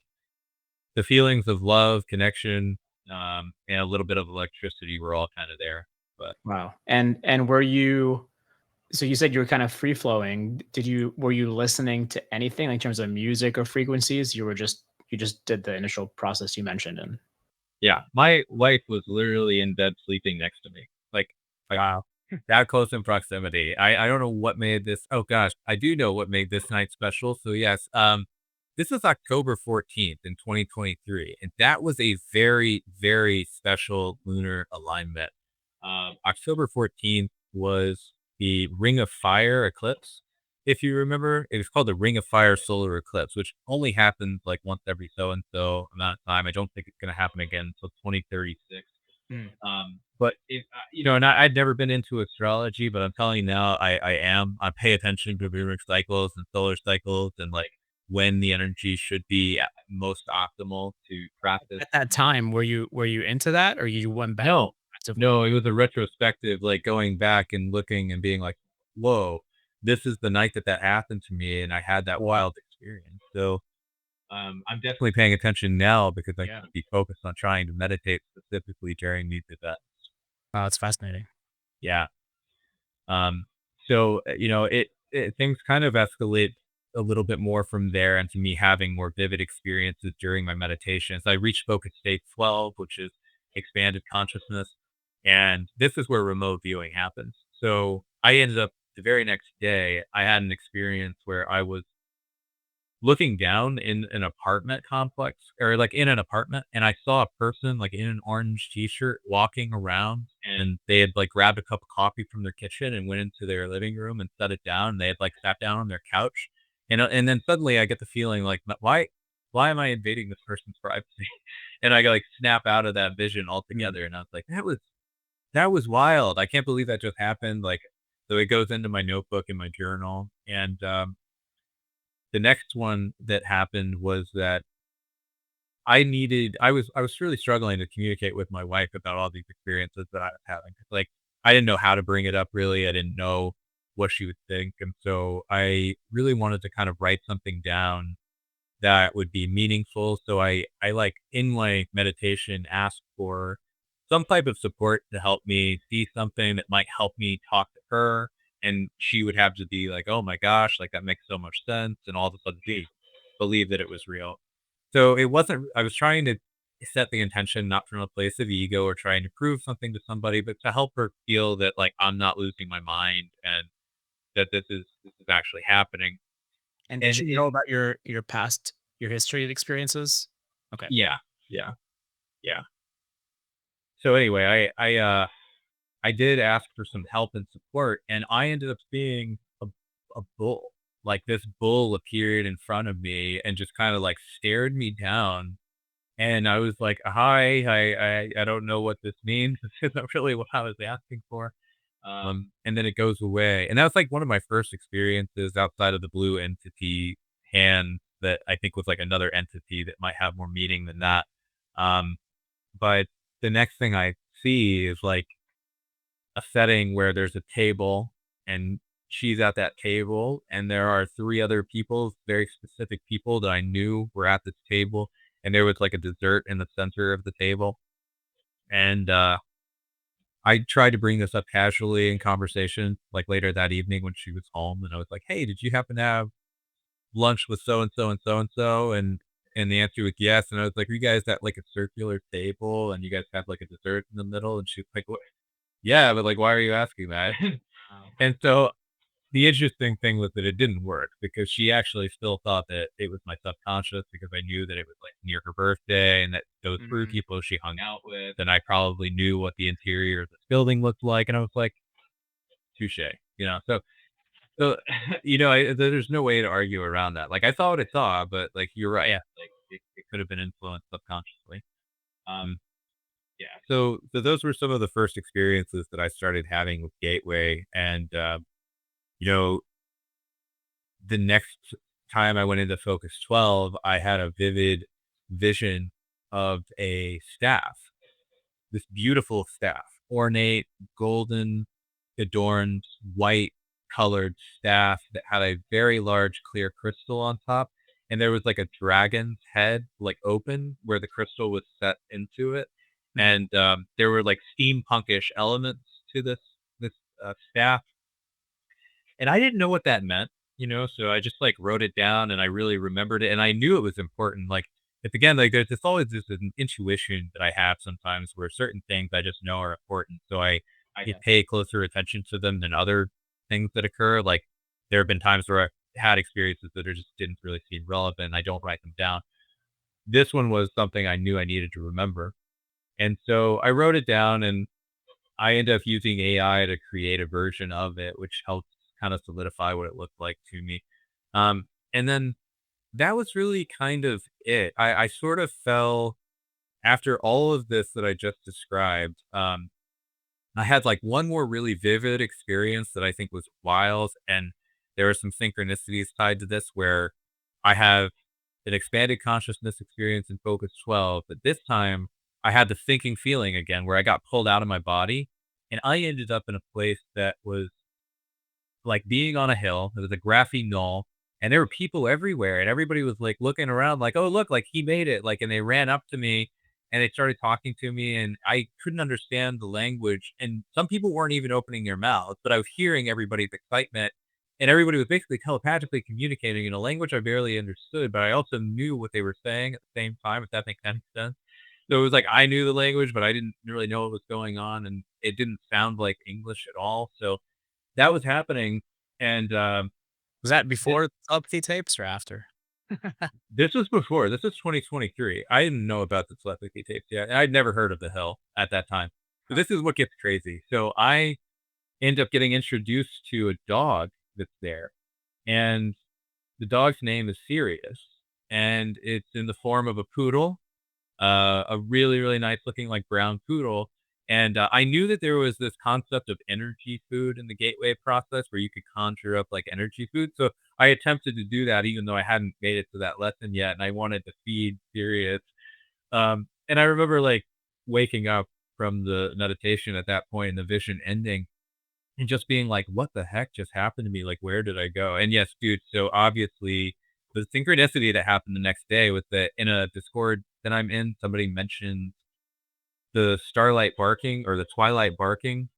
the feelings of love, connection, and a little bit of electricity were all kind of there. But Wow. And were you so you said you were kind of free flowing. Were you listening to anything like in terms of music or frequencies? You just did the initial process you mentioned and yeah, my wife was literally in bed sleeping next to me. Like wow. that close in proximity. I don't know what made this. Oh gosh, I do know what made this night special. So yes, this is October 14th in 2023, and that was a very, very special lunar alignment. October 14th was the Ring of Fire eclipse. If you remember, it was called the Ring of Fire solar eclipse, which only happens like once every so and so amount of time. I don't think it's going to happen again until 2036. Mm. But you know, and I'd never been into astrology, but I'm telling you now, I am. I pay attention to lunar cycles and solar cycles, and like when the energy should be most optimal to practice. At that time, were you into that or you went back No, actively? no, it was a retrospective, like going back and looking and being like, "Whoa, this is the night that that happened to me," and I had that wild experience. So I'm definitely paying attention now because I Yeah. can be focused on trying to meditate specifically during these events. Wow, that's fascinating. Yeah. Um, so, you know, things kind of escalate a little bit more from there into me having more vivid experiences during my meditations. I reached focus state 12, which is expanded consciousness. And this is where remote viewing happens. So I ended up the very next day, I had an experience where I was looking down in an apartment complex or like in an apartment, and I saw a person like in an orange t-shirt walking around, and they had like grabbed a cup of coffee from their kitchen and went into their living room and set it down. They had like sat down on their couch, and then suddenly I get the feeling like, why am I invading this person's privacy? And I like snap out of that vision Mm. altogether, and I was like, that was wild. I can't believe that just happened. Like, so it goes into my notebook and my journal, and the next one that happened was that I was really struggling to communicate with my wife about all these experiences that I was having. Like, I didn't know how to bring it up really. I didn't know what she would think. And so I really wanted to kind of write something down that would be meaningful. So I like in my meditation asked for some type of support to help me see something that might help me talk to her. And she would have to be like, oh my gosh, like that makes so much sense. And all of a sudden she believed that it was real. So it wasn't, I was trying to set the intention not from a place of ego or trying to prove something to somebody, but to help her feel that like I'm not losing my mind and that this is actually happening. And did And she know about your past your history of experiences? Okay. yeah, yeah, yeah. So anyway, I did ask for some help and support, and I ended up seeing a bull. Like this bull appeared in front of me and just kind of like stared me down. And I was like, "Hi, I don't know what this means. This isn't really what I was asking for." And then it goes away. And that was like one of my first experiences outside of the blue entity hand that I think was like another entity that might have more meaning than that. Um, but the next thing I see is like a setting where there's a table and she's at that table and there are 3 other people, very specific people that I knew were at this table, and there was like a dessert in the center of the table. And, I tried to bring this up casually in conversation, like later that evening when she was home, and I was like, "Hey, did you happen to have lunch with so and so and so and so?" And the answer was yes, and I was like, "Are you guys at like a circular table and you guys have like a dessert in the middle?" And she was like, "What?" Yeah, but like, why are you asking that? Wow. And so the interesting thing was that it didn't work because she actually still thought that it was my subconscious because I knew that it was like near her birthday and that those 3 Mhm. people she hung out with, and I probably knew what the interior of this building looked like. And I was like, touche, you know? So So, there's no way to argue around that. Like, I saw what I saw, but, like, you're right. Yeah. Like, it could have been influenced subconsciously. Um, yeah. So those were some of the first experiences that I started having with Gateway, and, you know, the next time I went into Focus 12, I had a vivid vision of a staff, this beautiful staff, ornate, golden, adorned, white colored staff that had a very large clear crystal on top. And there was like a dragon's head, like open, where the crystal was set into it. Mhm. And there were like steampunkish elements to this staff, and I didn't know what that meant, so I just, like, wrote it down, and I really remembered it, and I knew it was important, like, it's again, like, there's always this an intuition that I have sometimes where certain things I just know are important, so I Yeah. pay closer attention to them than other things that occur, like, there have been times where I've had experiences that are just didn't really seem relevant, and I don't write them down. This one was something I knew I needed to remember, and so I wrote it down, and I ended up using AI to create a version of it, which helped kind of solidify what it looked like to me. And then that was really kind of it. I sort of fell after all of this that I just described. I had like one more really vivid experience that I think was wild. And there are some synchronicities tied to this where I have an expanded consciousness experience in Focus 12, but this time I had the thinking feeling again where I got pulled out of my body and I ended up in a place that was like being on a hill. It was a grassy knoll, and there were people everywhere, and everybody was like looking around, like, "Oh, look, like he made it!" Like, and they ran up to me, and they started talking to me, and I couldn't understand the language, and some people weren't even opening their mouths, but I was hearing everybody's excitement, and everybody was basically telepathically communicating in a language I barely understood, but I also knew what they were saying at the same time, if that makes any sense. So it was like I knew the language, but I didn't really know what was going on, and it didn't sound like English at all. So that was happening, and, Was that this before telepathy tapes or after? this was before, this is 2023. I didn't know about the telepathy tapes yet, and I'd never heard of the Hill at that time. So Huh. this is what gets crazy. So I end up getting introduced to a dog that's there, and the dog's name is Sirius, and it's in the form of a poodle, a really, really nice looking like brown poodle. And I knew that there was this concept of energy food in the gateway process where you could conjure up like energy food. So I attempted to do that even though I hadn't made it to that lesson yet. And I wanted to feed Sirius. And I remember like waking up from the meditation at that point and the vision ending and just being like, "What the heck just happened to me? Like, where did I go?" And yes, dude, so obviously the synchronicity that happened the next day was that in a Discord that I'm in, somebody mentioned the starlight barking or the twilight barking,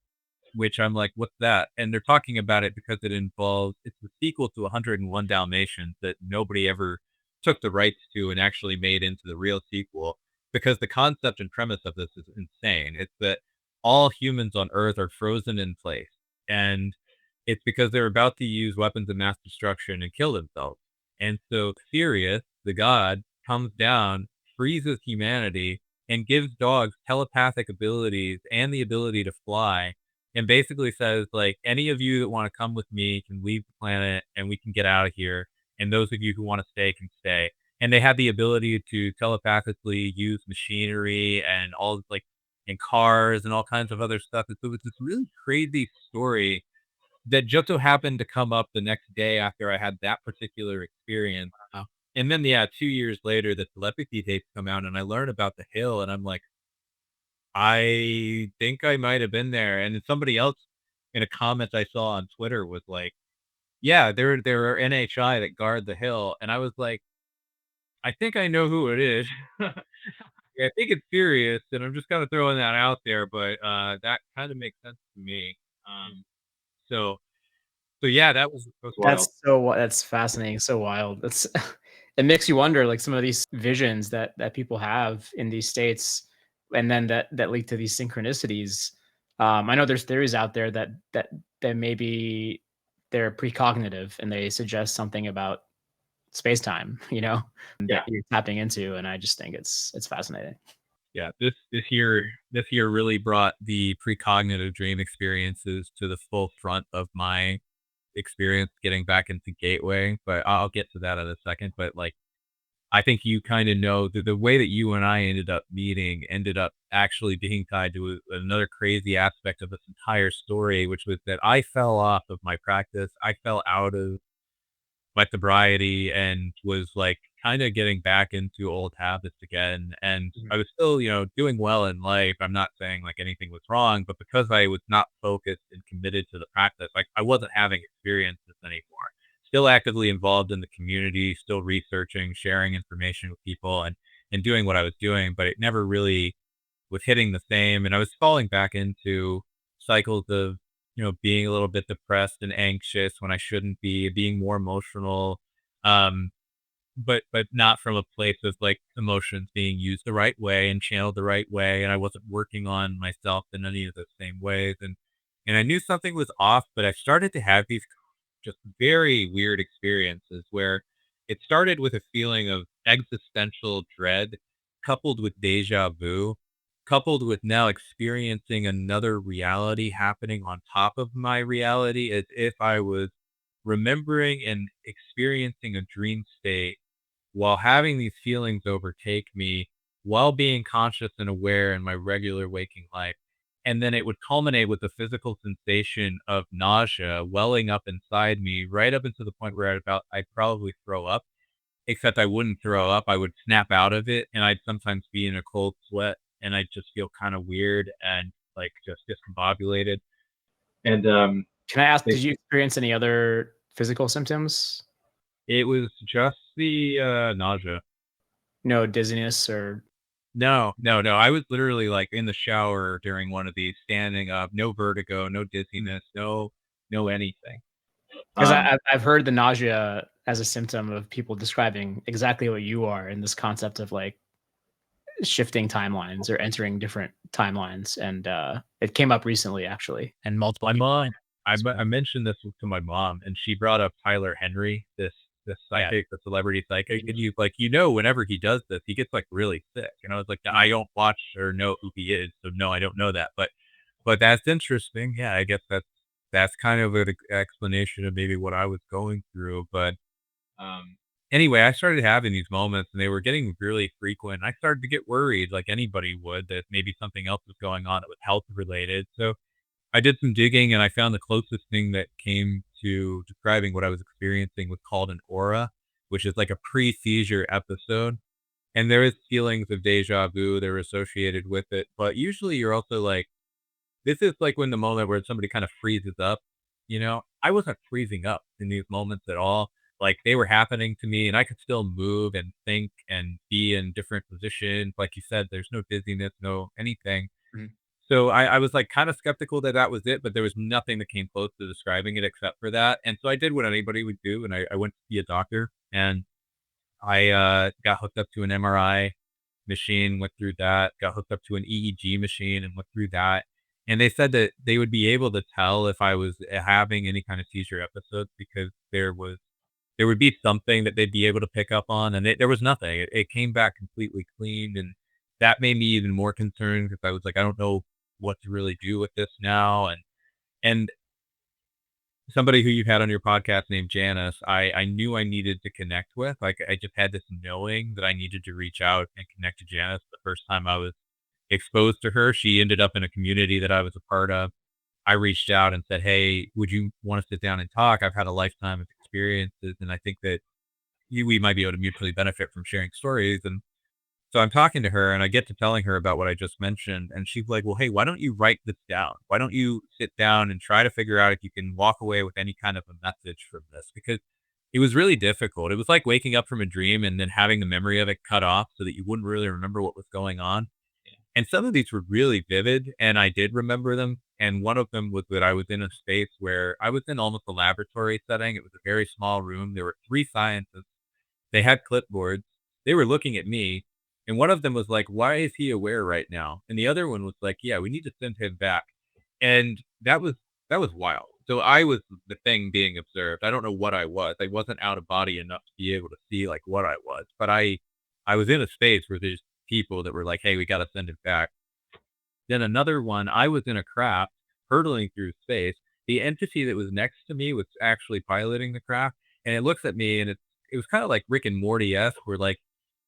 which I'm like, "What's that?" And they're talking about it because it's the sequel to 101 Dalmatians that nobody ever took the rights to and actually made into the real sequel, because the concept and premise of this is insane. It's that all humans on Earth are frozen in place, and it's because they're about to use weapons of mass destruction and kill themselves. And so Sirius, the god, comes down, freezes humanity, and gives dogs telepathic abilities and the ability to fly, and basically says, like, "Any of you that wanna come with me can leave the planet, and we can get out of here, and those of you who wanna stay can stay." And they have the ability to telepathically use machinery and all, like, and cars and all kinds of other stuff, and so it's this really crazy story that just so happened to come up the next day after I had that particular experience. Wow. And then, yeah, 2 years later, the telepathy tapes come out, and I learn about the Hill, and I'm like, I think I might have been there, and then somebody else in a comment I saw on Twitter was like, "Yeah, there are NHI that guard the hill," and I was like, "I think I know who it is." Yeah, I think it's Furious, and I'm just kinda throwing that out there, but, that kinda makes sense to me. So yeah, that was wild. That's fascinating, so wild. That's it makes you wonder, like, some of these visions that people have in these states, and then that lead to these synchronicities. I know there's theories out there that maybe they're precognitive and they suggest something about space-time, that Yeah. you're tapping into, and I just think it's fascinating. Yeah, this year really brought the precognitive dream experiences to the full front of my experience getting back into Gateway, but I'll get to that in a second. But like, I think you kind of know the way that you and I ended up meeting ended up actually being tied to another crazy aspect of this entire story, which was that I fell off of my practice. I fell out of my sobriety and was like kind of getting back into old habits again. And I was still, doing well in life. I'm not saying like anything was wrong, but because I was not focused and committed to the practice, like I wasn't having experiences anymore. Still actively involved in the community, still researching, sharing information with people and doing what I was doing, but it never really was hitting the same. And I was falling back into cycles of, being a little bit depressed and anxious when I shouldn't be, being more emotional. Um, but not from a place of like emotions being used the right way and channeled the right way. And I wasn't working on myself in any of those same ways. And I knew something was off, but I started to have these just very weird experiences where it started with a feeling of existential dread coupled with deja vu, coupled with now experiencing another reality happening on top of my reality as if I was remembering and experiencing a dream state while having these feelings overtake me while being conscious and aware in my regular waking life. And then it would culminate with a physical sensation of nausea welling up inside me, right up into the point where I'd probably throw up, except I wouldn't throw up. I would snap out of it, and I'd sometimes be in a cold sweat, and I'd just feel kind of weird and like just discombobulated. And Can I ask, it, did you experience any other physical symptoms? it was just the nausea. No dizziness or No, no, no. I was literally like in the shower during one of these, standing up, no vertigo, no dizziness, no anything. because Um, I've heard the nausea as a symptom of people describing exactly what you are in this concept of like shifting timelines or entering different timelines, and it came up recently actually. And multiple my people. mom, I mentioned this to my mom, and she brought up Tyler Henry, this Yeah. psychic, the celebrity psychic, and you like, whenever he does this, he gets like really sick. And I was like, I don't watch or know who he is, so no, I don't know that. But that's interesting. Yeah, I guess that's kind of an explanation of maybe what I was going through. But um, anyway, I started having these moments, and they were getting really frequent. I started to get worried, like anybody would, that maybe something else was going on that was health related. So I did some digging, and I found the closest thing that came to describing what I was experiencing was called an aura, which is like a pre-seizure episode. And there is feelings of deja vu that are associated with it. But usually you're also like, this is like when the moment where somebody kind of freezes up. I wasn't freezing up in these moments at all. Like they were happening to me, and I could still move and think and be in different positions. Like you said, there's no dizziness, no anything. Mhm. So I was like kind of skeptical that that was it, but there was nothing that came close to describing it except for that. And so I did what anybody would do, and I went to see a doctor, and I got hooked up to an MRI machine, went through that, got hooked up to an EEG machine and went through that. And they said that they would be able to tell if I was having any kind of seizure episodes because there would be something that they'd be able to pick up on, and there was nothing. It came back completely clean, and that made me even more concerned because I was like, I don't know what to really do with this now. And somebody who you've had on your podcast named Janice, I knew I needed to connect with. Like I just had this knowing that I needed to reach out and connect to Janice. The first time I was exposed to her, she ended up in a community that I was a part of. I reached out and said, "Hey, would you want to sit down and talk? I've had a lifetime of experiences, and I think that we might be able to mutually benefit from sharing stories." And so I'm talking to her and I get to telling her about what I just mentioned. And she's like, well, hey, why don't you write this down? Why don't you sit down and try to figure out if you can walk away with any kind of a message from this? Because it was really difficult. It was like waking up from a dream and then having the memory of it cut off so that you wouldn't really remember what was going on. And some of these were really vivid, and I did remember them. And one of them was that I was in a space where I was in almost a laboratory setting. It was a very small room. There were three scientists. They had clipboards. They were looking at me, and one of them was like, "Why is he aware right now?" And the other one was like, "Yeah, we need to send him back." And that was wild. So I was the thing being observed. I don't know what I was. I wasn't out of body enough to be able to see like what I was, but I was in a space where there's people that were like, "Hey, we got to send him back." Then another one, I was in a craft hurtling through space, the entity that was next to me was actually piloting the craft, and it looks at me, and it was kind of like Rick and Morty-esque, where like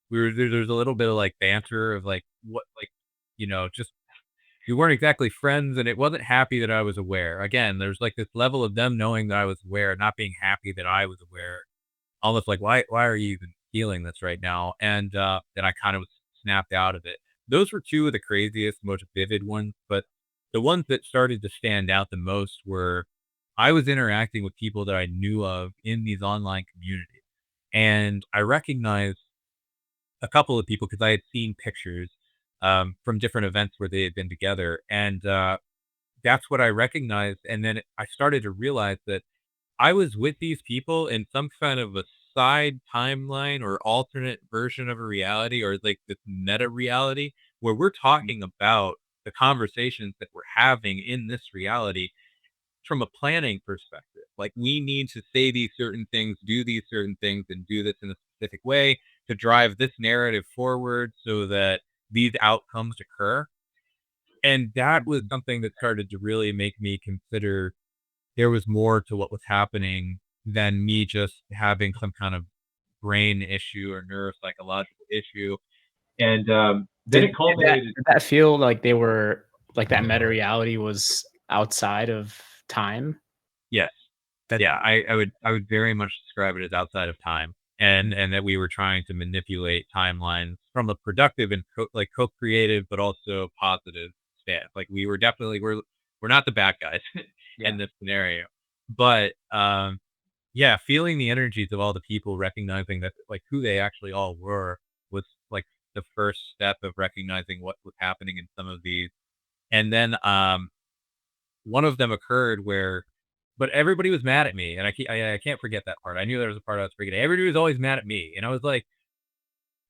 there's a little bit of like banter of like what like just we weren't exactly friends, and it wasn't happy that I was aware. Again, there's like this level of them knowing that I was aware, not being happy that I was aware. Almost like, why are you even feeling this right now? And then I kind of snapped out of it. Those were two of the craziest, most vivid ones, but the ones that started to stand out the most were I was interacting with people that I knew of in these online communities. And I recognized a couple of people because I had seen pictures from different events where they had been together. And that's what I recognized. And then I started to realize that I was with these people in some kind of a side timeline or alternate version of a reality or like this meta reality where we're talking about the conversations that we're having in this reality from a planning perspective. Like we need to say these certain things, do these certain things, and do this in a specific way to drive this narrative forward so that these outcomes occur. And that was something that started to really make me consider there was more to what was happening than me just having some kind of brain issue or neuropsychological issue. And then it culminated. Did that feel like they were like that meta reality was outside of time? Yes. Yeah, I would very much describe it as outside of time, and that we were trying to manipulate timelines from a productive and co-creative, but also positive stance. Like we were definitely we're not the bad guys Yeah. in this scenario, but yeah, feeling the energies of all the people, recognizing that like who they actually all were was like the first step of recognizing what was happening in some of these, and then one of them occurred where but everybody was mad at me, and I can't forget that part. I knew there was a part I was forgetting. Everybody was always mad at me, and I was like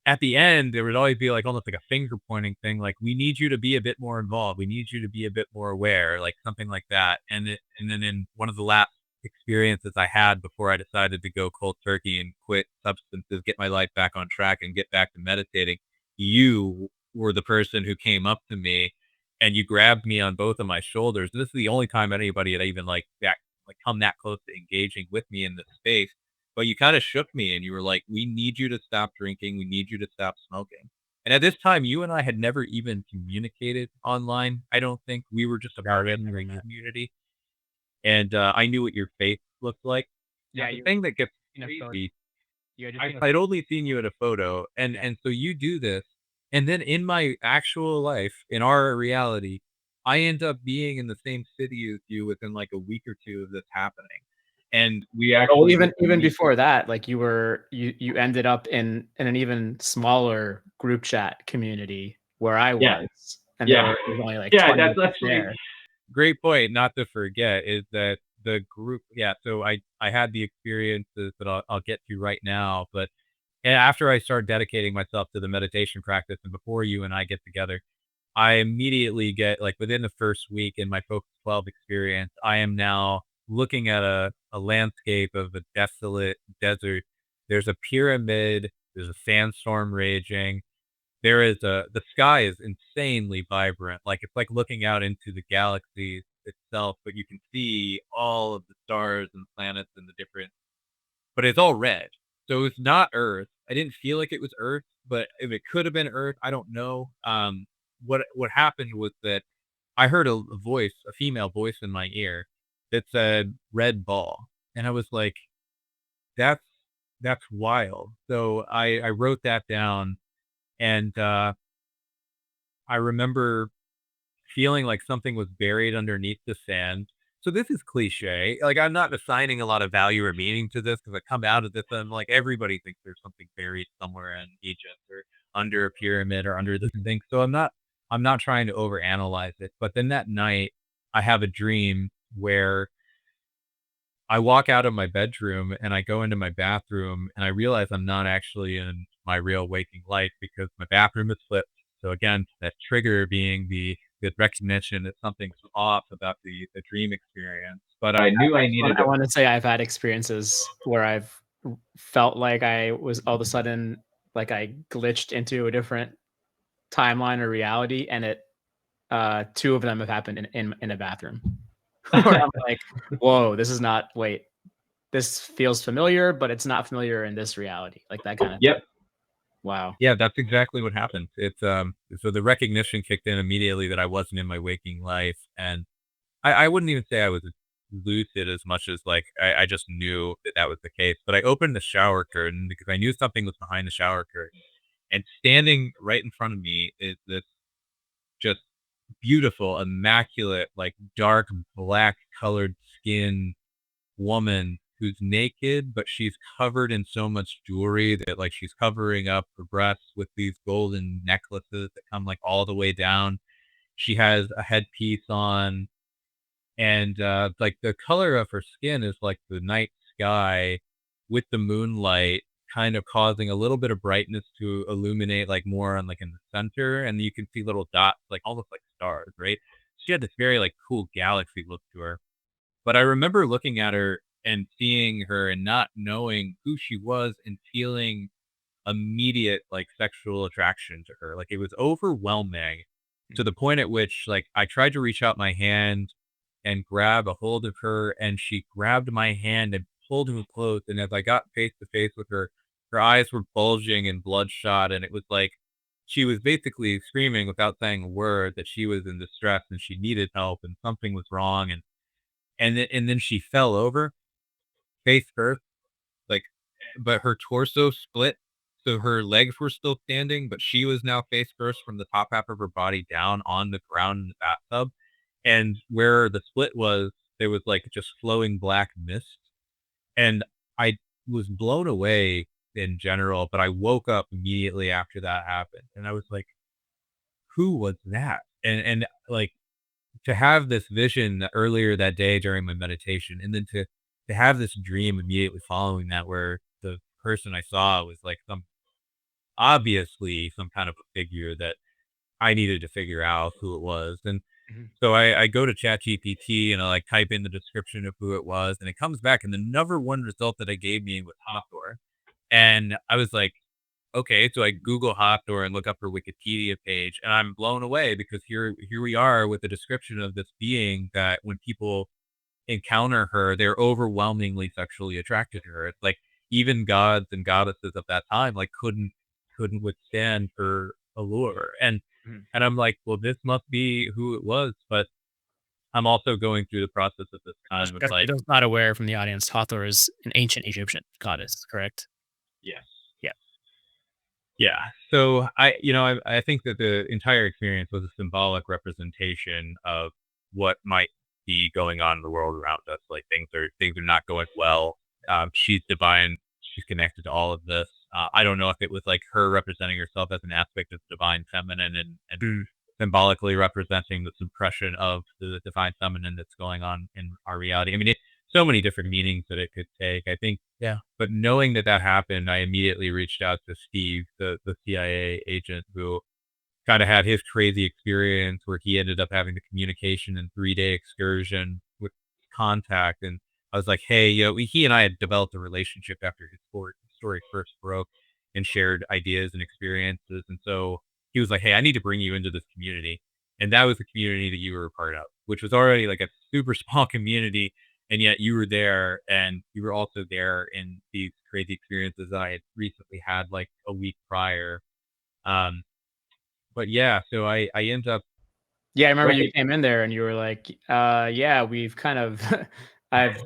at the end, there would always be, like, almost like a finger pointing thing, like, "We need you to be a bit more involved. We need you to be a bit more aware," like, something like that, and then in one of the last experiences I had before I decided to go cold turkey and quit substances, get my life back on track, and get back to meditating, you were the person who came up to me, and you grabbed me on both of my shoulders. This is the only time anybody had even, come that close to engaging with me in this space, but you kinda shook me and you were like, "We need you to stop drinking. We need you to stop smoking." And at this time, you and I had never even communicated online, I don't think. We were just a part of the community, and, I knew what your face looked like. Yeah, Now the you thing that gets in a photo. crazy, You had just seen a I'd only seen you in a photo, Yeah. and so you do this, and then in my actual life, in our reality, I end up being in the same city as you within, like, a week or 2 of this happening, and we Oh, actually get to even meet. before that, like you ended up in an even smaller group chat community where I Yeah, was, and yeah. there was only like Yeah, 20 that's of us actually there. great point not to forget is that the group so I had the experiences that I'll get to right now, but after I started dedicating myself to the meditation practice and before you and I get together, I immediately get like within the first week in my Focus 12 experience, I am now looking at a landscape of a desolate desert. There's a pyramid, there's a sandstorm raging, the sky is insanely vibrant, like, it's like looking out into the galaxy itself, but you can see all of the stars and planets and the different but it's all red. So it's not Earth. I didn't feel like it was Earth, but if it could have been Earth, I don't know. What happened was that I heard a voice, a female voice in my ear that said "red ball," and I was like, "That's that's wild." So I wrote that down, and I remember feeling like something was buried underneath the sand. So this is cliche. Like I'm not assigning a lot of value or meaning to this because I come out of this and like everybody thinks there's something buried somewhere in Egypt or under a pyramid or under this thing. So I'm not trying to overanalyze it. But then that night I have a dream where I walk out of my bedroom and I go into my bathroom and I realize I'm not actually in my real waking life because my bathroom is flipped. So again, that trigger being the recognition that something's off about the dream experience. But I knew I needed I to. wanna say I've had experiences where I've felt like I was all of a sudden like I glitched into a different timeline or reality, and 2 of them have happened in a bathroom. Where I'm like, whoa, this is not. Wait, this feels familiar, but it's not familiar in this reality. Like that kind of. Yep. Wow. Yeah, that's exactly what happened. It's so the recognition kicked in immediately that I wasn't in my waking life, and I wouldn't even say I was lucid as much as like I just knew that that was the case. But I opened the shower curtain because I knew something was behind the shower curtain, and standing right in front of me is this just beautiful, immaculate, like dark black colored skin woman who's naked, but she's covered in so much jewelry that like she's covering up her breasts with these golden necklaces that come like all the way down. She has a headpiece on, and like the color of her skin is like the night sky with the moonlight kind of causing a little bit of brightness to illuminate like more on like in the center, and you can see little dots like almost like stars, right? She had this very like cool galaxy look to her. But I remember looking at her and seeing her and not knowing who she was and feeling immediate, like, sexual attraction to her. Like, it was overwhelming to the point at which, like, I tried to reach out my hand and grab a hold of her, and she grabbed my hand and pulled me close, and as I got face to face with her, her eyes were bulging and bloodshot, and it was like she was basically screaming without saying a word that she was in distress and she needed help and something was wrong, and then she fell over face first, like, but her torso split, so her legs were still standing, but she was now face first from the top half of her body down on the ground in the bathtub, and where the split was, there was, like, just flowing black mist, and I was blown away in general, but I woke up immediately after that happened, and I was like, "Who was that?" And, like, to have this vision earlier that day during my meditation, and then to have this dream immediately following that, where the person I saw was like some obviously some kind of a figure that I needed to figure out who it was. And Mhm. so I go to ChatGPT and I like type in the description of who it was, and it comes back, and the number one result that I gave me was Hathor. And I was like, okay, so I Google Hathor and look up her Wikipedia page, and I'm blown away because here we are with a description of this being that when people encounter her, they're overwhelmingly sexually attracted to her. It's like even gods and goddesses of that time like couldn't withstand her allure. Mhm. And I'm like, well, this must be who it was. But I'm also going through the process at this time of Just for like, those not aware from the audience, Hathor is an ancient Egyptian goddess, correct? yes. Yeah. Yeah. So I think that the entire experience was a symbolic representation of what might be going on in the world around us. Like things are not going well. She's divine. She's connected to all of this. I don't know if it was like her representing herself as an aspect of the divine feminine and symbolically representing the suppression of the divine feminine that's going on in our reality. I mean, so many different meanings that it could take. I think Yeah. but knowing that that happened, I immediately reached out to Steve, the CIA agent who kinda had his crazy experience where he ended up having the communication and three-day excursion with contact, and I was like, "Hey," he and I had developed a relationship after his story first broke and shared ideas and experiences, and so he was like, "Hey, I need to bring you into this community," and that was the community that you were a part of, which was already like a super small community, and yet you were there, and you were also there in these crazy experiences that I had recently had, like, a week prior, um but yeah, so I end up Yeah, I remember you right. came in there and you were like, yeah, we've kind of I've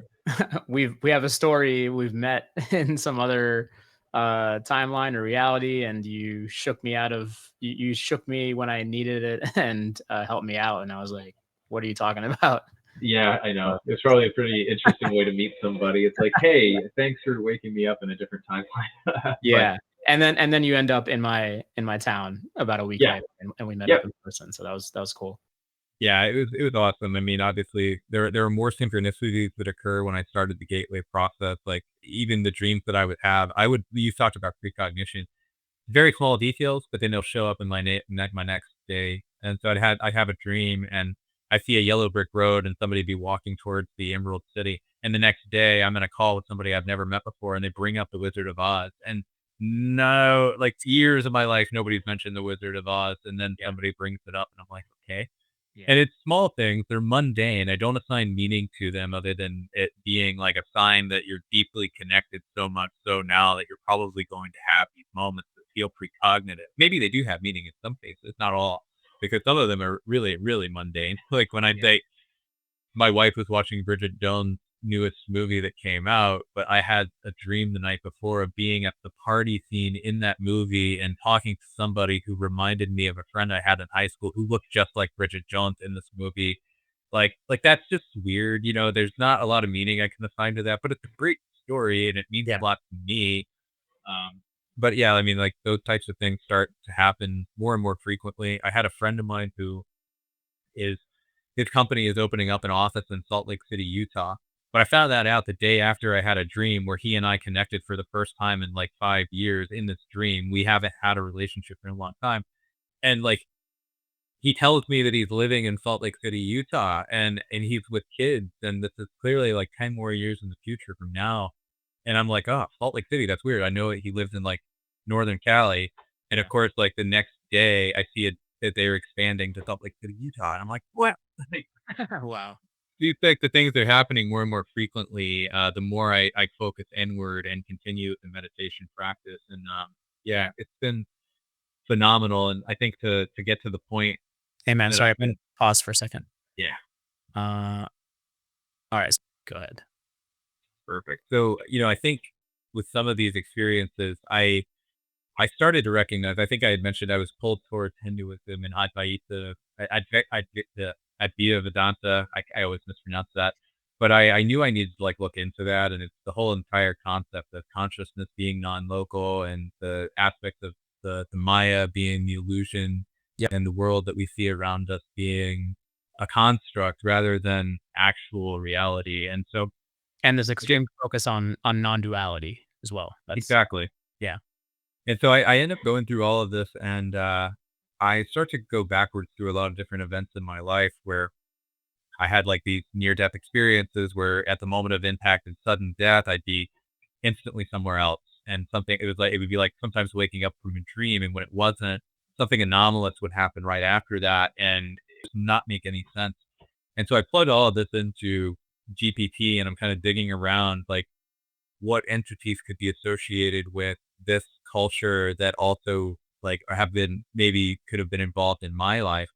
we have a story, we've met in some other timeline or reality, and you shook me out of you shook me when I needed it and helped me out. And I was like, what are you talking about? Yeah, I know. Uh, It's probably a pretty interesting way to meet somebody. It's like, "Hey, thanks for waking me up in a different timeline." But yeah. And then you end up in my town about a week yeah, later, and we met up yep. in person. So that was cool. Yeah, it was awesome. I mean, obviously, there are more synchronicities that occur when I started the gateway process, like, even the dreams that I would have, I would you talked about precognition. Very small details, but then they'll show up in my next day. And so I'd have a dream and I see a yellow brick road and somebody be walking towards the Emerald City. And the next day I'm in a call with somebody I've never met before and they bring up the Wizard of Oz. And no, like years of my life, nobody's mentioned the Wizard of Oz. And then Yeah. somebody brings it up and I'm like, okay. And it's small things, they're mundane, I don't assign meaning to them other than it being like a sign that you're deeply connected so much so now that you're probably going to have these moments that feel precognitive. Maybe they do have meaning in some cases, not all, because some of them are really, really mundane. Like when I Yeah. say my wife was watching Bridget Jones' newest movie that came out, but I had a dream the night before of being at the party scene in that movie and talking to somebody who reminded me of a friend I had in high school who looked just like Bridget Jones in this movie. Like that's just weird, you know, there's not a lot of meaning I can assign to that, but it's a great story and it means Yeah. a lot to me. But yeah, I mean, like those types of things start to happen more and more frequently. I had a friend of mine who is his company is opening up an office in Salt Lake City, Utah. But I found that out the day after I had a dream where he and I connected for the first time in like 5 years in this dream. We haven't had a relationship in a long time. And like he tells me that he's living in Salt Lake City, Utah, and he's with kids, and this is clearly like 10 more years in the future from now. And I'm like, "Oh, Salt Lake City, that's weird." I know that he lives in, like, Northern Cali, and of Yeah. course, like, the next day, I see it that they're expanding to Salt Lake City, Utah, and I'm like, "What?" Like, Wow. these like the things are happening more and more frequently, the more I focus inward and continue the meditation practice, and, yeah, it's been phenomenal, and I think to get to the point Hey, man, that sorry, I've I'm gonna been. pause for a second. Yeah. Uh, alright, go ahead. Perfect. So, you know, I think with some of these experiences, I started to recognize. I think I had mentioned I was pulled towards Hinduism and Advaita, Advaita Vedanta. I always mispronounce that, but I knew I needed to like look into that, and it's the whole entire concept of consciousness being non-local, and the aspect of the Maya being the illusion, Yep. and the world that we see around us being a construct rather than actual reality. And so And there's I get extreme focus on non-duality as well. That's exactly. yeah. And so I end up going through all of this, and I start to go backwards through a lot of different events in my life where I had like these near death experiences where at the moment of impact and sudden death, I'd be instantly somewhere else. And something, it was like, it would be like sometimes waking up from a dream. And when it wasn't, something anomalous would happen right after that. And it would not make any sense. And so I plugged all of this into GPT and I'm kind of digging around like, what entities could be associated with this culture that also like have been maybe could have been involved in my life.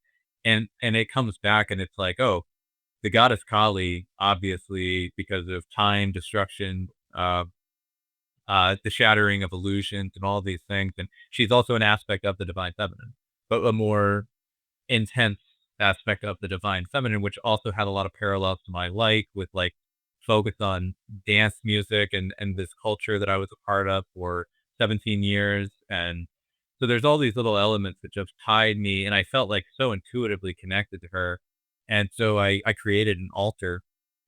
And it comes back and it's like, oh, the goddess Kali, obviously, because of time, destruction, the shattering of illusions and all these things. And she's also an aspect of the divine feminine, but a more intense aspect of the divine feminine, which also had a lot of parallels to my life with like focus on dance music and this culture that I was a part of for 17 years. And so there's all these little elements that just tied me and I felt like so intuitively connected to her. And so I created an altar.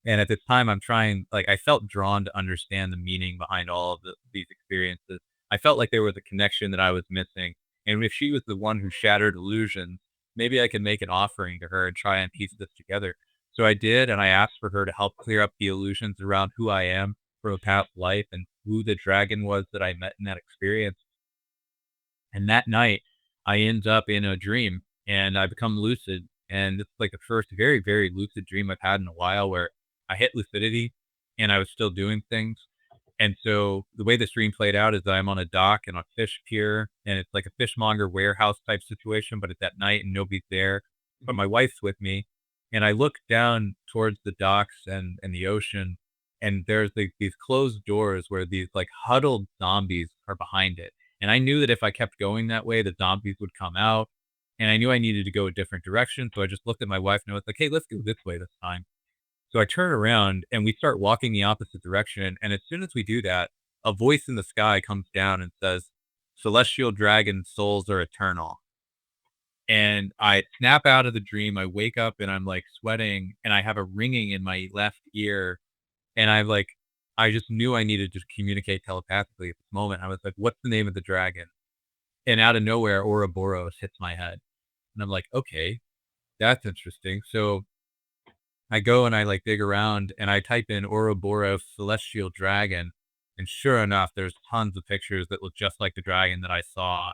And at this time I'm trying like I felt drawn to understand the meaning behind all of these experiences. I felt like there was a connection that I was missing. And if she was the one who shattered illusions, maybe I could make an offering to her and try and piece this together. So I did, and I asked for her to help clear up the illusions around who I am from a past life and who the dragon was that I met in that experience. And that night, I end up in a dream and I become lucid. And it's like the first very, very lucid dream I've had in a while where I hit lucidity and I was still doing things. And so the way the stream played out is that I'm on a dock and a fish pier, and it's like a fishmonger warehouse type situation, but it's at night and nobody's there. But my wife's with me, and I look down towards the docks and the ocean, and there's like these closed doors where these like huddled zombies are behind it. And I knew that if I kept going that way, the zombies would come out, and I knew I needed to go a different direction. So I just looked at my wife and I was like, "Hey, let's go this way this time." So I turn around and we start walking the opposite direction. And as soon as we do that, a voice in the sky comes down and says, "Celestial dragon souls are eternal." And I snap out of the dream. I wake up and I'm like sweating and I have a ringing in my left ear. And I just knew I needed to communicate telepathically at this moment. I was like, "What's the name of the dragon?" And out of nowhere, Ouroboros hits my head. And I'm like, "Okay, that's interesting." So I go and I like dig around and I type in Ouroboros celestial dragon. And sure enough, there's tons of pictures that look just like the dragon that I saw.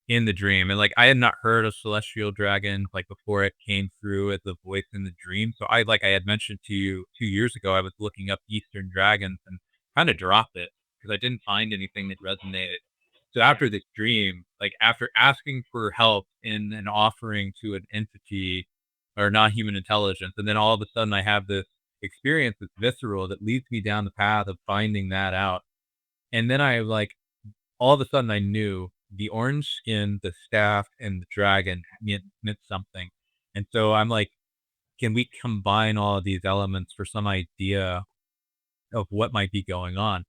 in the dream. And like I had not heard of celestial dragon like before it came through as a voice in the dream. So I like I had mentioned to you 2 years ago, I was looking up Eastern dragons and kind of dropped it because I didn't find anything that resonated. So after this dream, like after asking for help in an offering to an entity or non-human intelligence, and then all of a sudden I have this experience that's visceral that leads me down the path of finding that out. And then I like all of a sudden I knew the orange skin, the staff, and the dragon meant something. And so I'm like, can we combine all of these elements for some idea of what might be going on?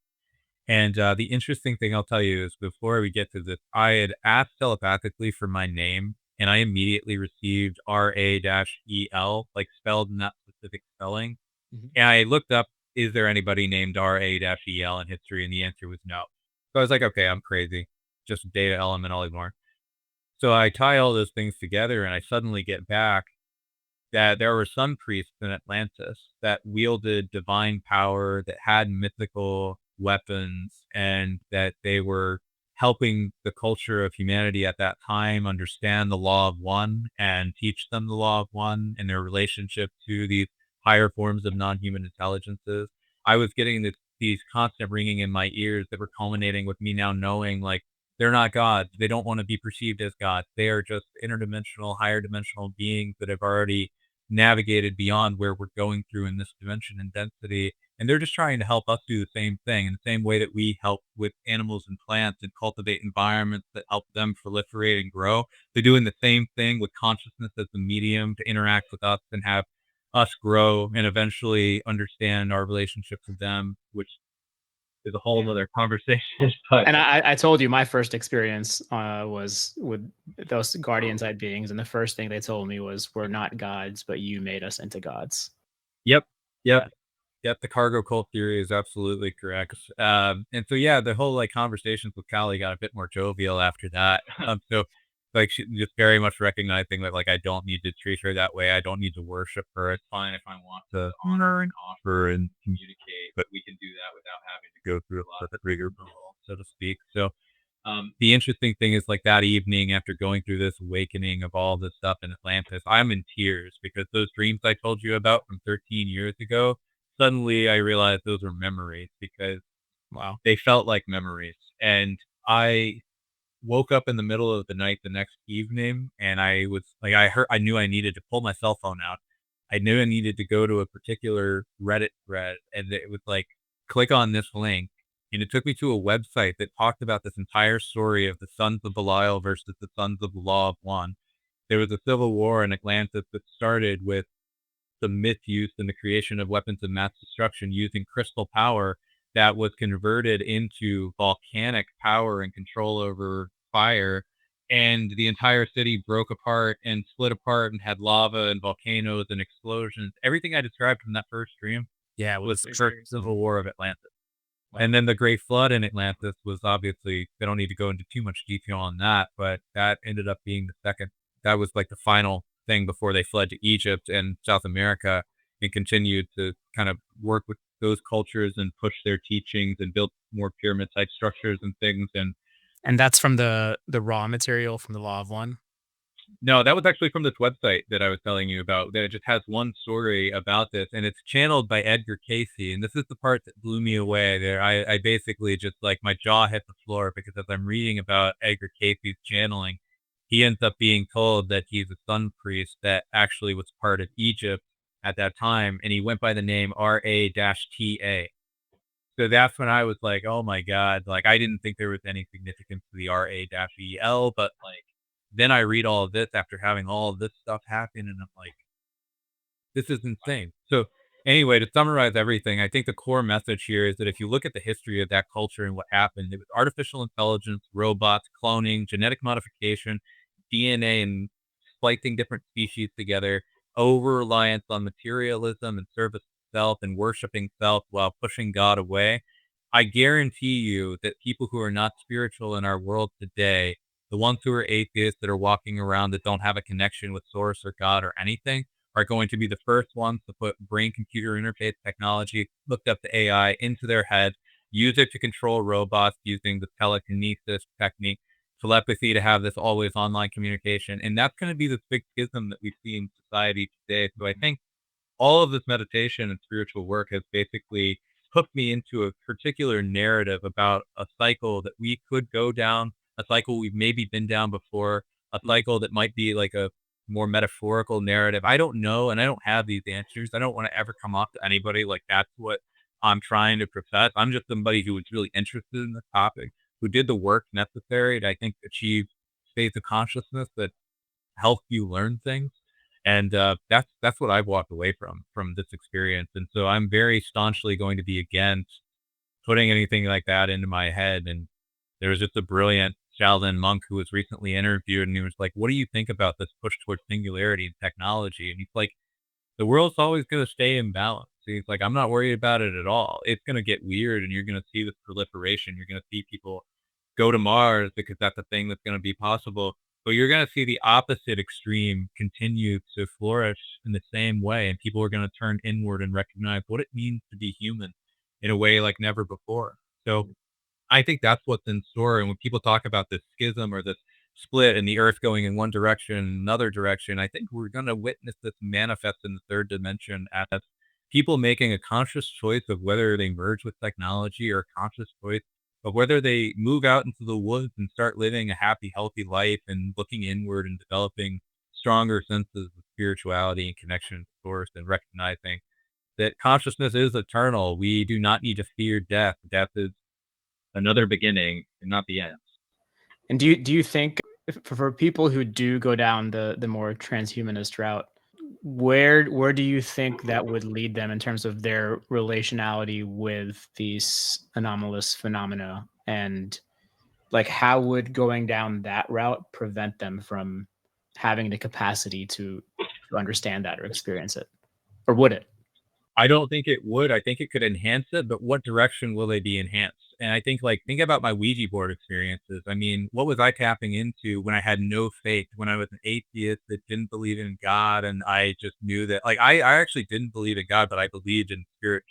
And the interesting thing I'll tell you is before we get to this, I had asked telepathically for my name, and I immediately received RA-EL, like spelled in that specific spelling. Mhm. And I looked up, is there anybody named RA-EL in history? And the answer was no. So I was like, okay, I'm crazy. Just data element, I'll ignore. So I tie all those things together, and I suddenly get back that there were some priests in Atlantis that wielded divine power, that had mythical weapons, and that they were helping the culture of humanity at that time understand the law of one and teach them the law of one and their relationship to these higher forms of non-human intelligences. I was getting these constant ringing in my ears that were culminating with me now knowing like they're not gods. They don't want to be perceived as gods. They are just interdimensional, higher dimensional beings that have already navigated beyond where we're going through in this dimension and density. And they're just trying to help us do the same thing in the same way that we help with animals and plants and cultivate environments that help them proliferate and grow. They're doing the same thing with consciousness as the medium to interact with us and have us grow and eventually understand our relationships with them, which is a whole other conversation. But And I told you my first experience was with those guardian type beings, and the first thing they told me was, "We're not gods, but you made us into gods." yep, Yeah. yep. Yep, the cargo cult theory is absolutely correct. And so, yeah, the whole like conversations with Callie got a bit more jovial after that. So like she just very much recognizing that like I don't need to treat her that way. I don't need to worship her. It's fine if I want to honor and offer and communicate, but we can do that without having to go through a lot of the rigmarole, so to speak. So the interesting thing is like that evening after going through this awakening of all this stuff in Atlantis, I'm in tears because those dreams I told you about from 13 years ago, suddenly I realized those were memories because Wow. they felt like memories. And I woke up in the middle of the night the next evening and I was like, I knew I needed to pull my cell phone out. I knew I needed to go to a particular Reddit thread and it was like, click on this link. And it took me to a website that talked about this entire story of the Sons of Belial versus the Sons of the Law of One. There was a civil war in Atlantis that started with the myth use and the creation of weapons of mass destruction using crystal power that was converted into volcanic power and control over fire. And the entire city broke apart and split apart and had lava and volcanoes and explosions. Everything I described from that first dream Yeah. was Was the first experienced. civil war of Atlantis. Wow. And then the Great Flood in Atlantis was obviously, they don't need to go into too much detail on that, but that ended up being the second. That was like the final thing before they fled to Egypt and South America and continued to kind of work with those cultures and push their teachings and build more pyramid type structures and things. And And that's from the raw material from the Law of One. no, that was actually from this website that I was telling you about, that it just has one story about this, and it's channeled by Edgar Cayce, and this is the part that blew me away there. I basically just, like, my jaw hit the floor because as I'm reading about Edgar Cayce's channeling, he ends up being told that he's a sun priest that actually was part of Egypt at that time, and he went by the name RA-TA. So that's when I was like, "Oh my god," like, I didn't think there was any significance to the RA-EL, but, like, then I read all of this after having all of this stuff happen, and I'm like, "This is insane." So, anyway, to summarize everything, I think the core message here is that if you look at the history of that culture and what happened, it was artificial intelligence, robots, cloning, genetic modification, DNA, and splicing different species together, over-reliance on materialism and service to self and worshiping self while pushing God away. I guarantee you that people who are not spiritual in our world today, the ones who are atheists that are walking around that don't have a connection with source or God or anything, are going to be the first ones to put brain computer interface technology hooked up to AI into their head, use it to control robots using the telekinesis technique, telepathy to have this always online communication. And that's going to be this big schism that we see in society today. So I think all of this meditation and spiritual work has basically hooked me into a particular narrative about a cycle that we could go down, a cycle we've maybe been down before, a cycle that might be like a more metaphorical narrative. I don't know, and I don't have these answers. I don't want to ever come off to anybody like that's what I'm trying to profess. I'm just somebody who was really interested in the topic, who did the work necessary to, I think, achieve states of consciousness that help you learn things. And that's what I've walked away from this experience. And so I'm very staunchly going to be against putting anything like that into my head. And there was just a brilliant Shaolin monk who was recently interviewed, and he was like, "What do you think about this push towards singularity and technology?" And he's like, "The world's always going to stay in balance." He's like, "I'm not worried about it at all. It's going to get weird, and you're going to see this proliferation. You're going to see people go to Mars because that's a thing that's going to be possible. But you're going to see the opposite extreme continue to flourish in the same way, and people are going to turn inward and recognize what it means to be human in a way like never before." So I think that's what's in store. And when people talk about this schism or this split and the earth going in one direction and another direction, I think we're going to witness this manifest in the third dimension as people making a conscious choice of whether they merge with technology, or a conscious choice of whether they move out into the woods and start living a happy, healthy life and looking inward and developing stronger senses of spirituality and connection to source, and recognizing that consciousness is eternal. We do not need to fear death. Death is another beginning and not the end. And do you think for people who do go down the more transhumanist route, where do you think that would lead them in terms of their relationality with these anomalous phenomena? And like, how would going down that route prevent them from having the capacity to understand that or experience it? Or would it? I don't think it would. I think it could enhance it, but what direction will they be enhanced? And I think, like, think about my Ouija board experiences. I mean, what was I tapping into when I had no faith, when I was an atheist that didn't believe in God, and I just knew that, like, I actually didn't believe in God, but I believed in spirit,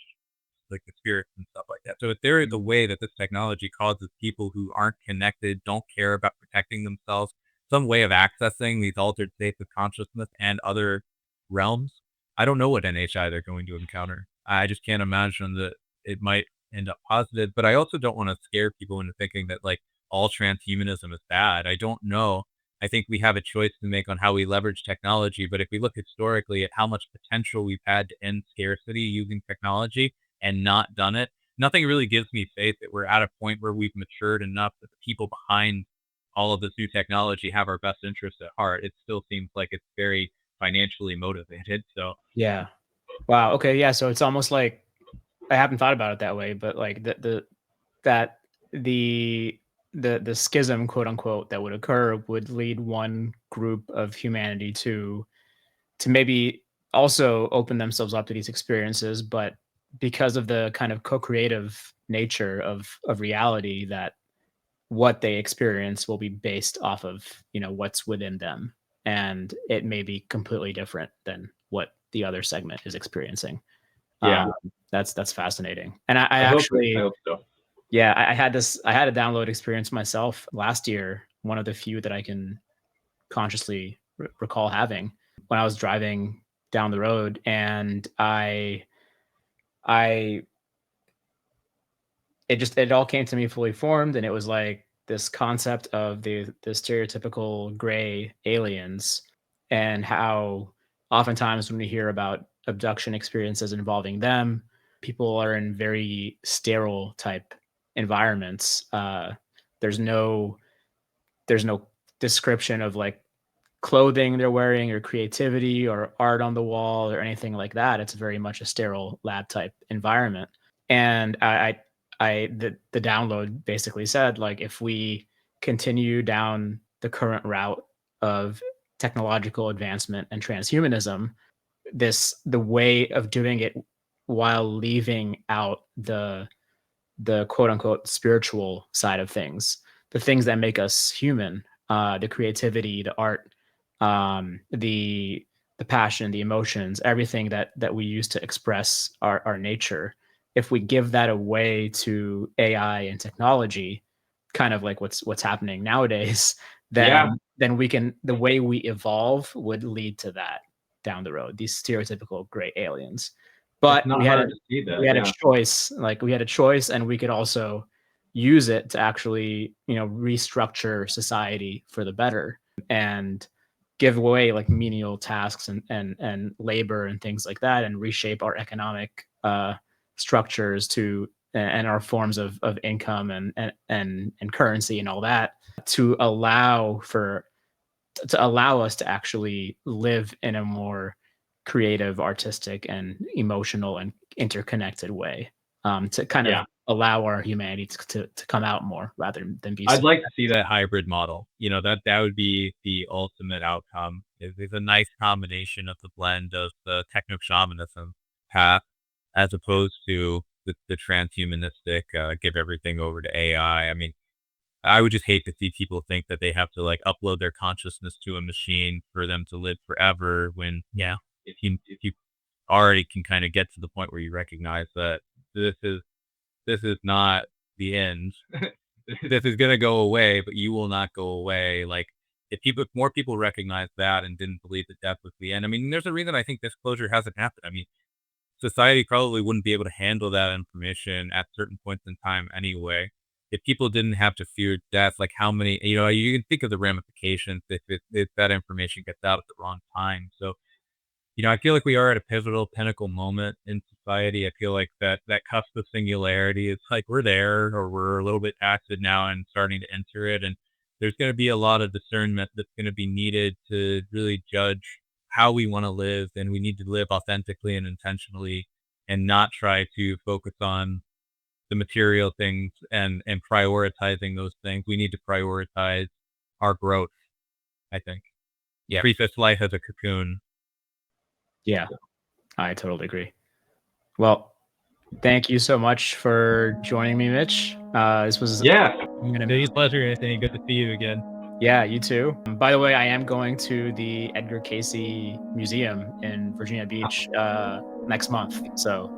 like the spirits and stuff like that. So if there is a way that this technology causes people who aren't connected, don't care about protecting themselves, some way of accessing these altered states of consciousness and other realms, I don't know what NHI they're going to encounter. I just can't imagine that it might end up positive. But I also don't want to scare people into thinking that like all transhumanism is bad. I don't know. I think we have a choice to make on how we leverage technology. But if we look historically at how much potential we've had to end scarcity using technology and not done it, nothing really gives me faith that we're at a point where we've matured enough that the people behind all of this new technology have our best interests at heart. It still seems like it's very financially motivated. So Yeah. Wow. Okay. Yeah. So it's almost like I haven't thought about it that way, but like that the the schism, quote unquote, that would occur would lead one group of humanity to maybe also open themselves up to these experiences, but because of the kind of co-creative nature of reality, that what they experience will be based off of, what's within them, and it may be completely different than what the other segment is experiencing. yeah, um, that's fascinating. And I I actually, hope so. yeah, I had a download experience myself last year, one of the few that I can consciously recall having, when I was driving down the road, and I it all came to me fully formed, and it was like this concept of the stereotypical gray aliens, and how oftentimes when we hear about abduction experiences involving them, people are in very sterile type environments. There's no there's no description of like clothing they're wearing or creativity or art on the wall or anything like that. It's very much a sterile lab type environment. And the download basically said, like, if we continue down the current route of technological advancement and transhumanism, the way of doing it while leaving out the quote unquote spiritual side of things, the things that make us human, the creativity, the art, the passion, the emotions, everything that we use to express our nature. If we give that away to AI and technology, kind of like what's happening nowadays, then the way we evolve would lead to that down the road. These stereotypical gray aliens, but we had a choice. Like we had a choice, and we could also use it to actually restructure society for the better and give away like menial tasks and labor and things like that, and reshape our economic structures to and our forms of income and currency and all that to allow us to actually live in a more creative, artistic, and emotional and interconnected way, to kind of allow our humanity to come out more rather than be. I'd like to see that hybrid model. That would be the ultimate outcome. It's a nice combination of the blend of the techno-shamanism path as opposed to the transhumanistic, give everything over to AI. I mean, I would just hate to see people think that they have to like upload their consciousness to a machine for them to live forever when if you already can kind of get to the point where you recognize that this is not the end. This is going to go away, but you will not go away. Like if more people recognize that and didn't believe that death was the end. I mean, there's a reason I think disclosure hasn't happened. I mean, society probably wouldn't be able to handle that information at certain points in time anyway. If people didn't have to fear death, like how many, you can think of the ramifications if that information gets out at the wrong time. So, I feel like we are at a pivotal pinnacle moment in society. I feel like that cusp of singularity is like we're there, or we're a little bit past it now and starting to enter it. And there's going to be a lot of discernment that's going to be needed to really judge how we want to live. And we need to live authentically and intentionally and not try to focus on the material things and prioritizing those things. We need to prioritize our growth, I think. Yeah. Treat this life as a cocoon. Yeah, I totally agree. Well, thank you so much for joining me, Mitch. This was It's a pleasure, Anthony. Good to see you again. Yeah, you too. By the way, I am going to the Edgar Cayce Museum in Virginia Beach next month, so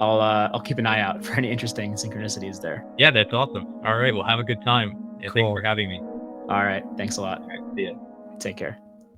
I'll keep an eye out for any interesting synchronicities there. Yeah, that's awesome. All right, well, have a good time. And thanks for having me. All right, thanks a lot. All right, see ya. Take care.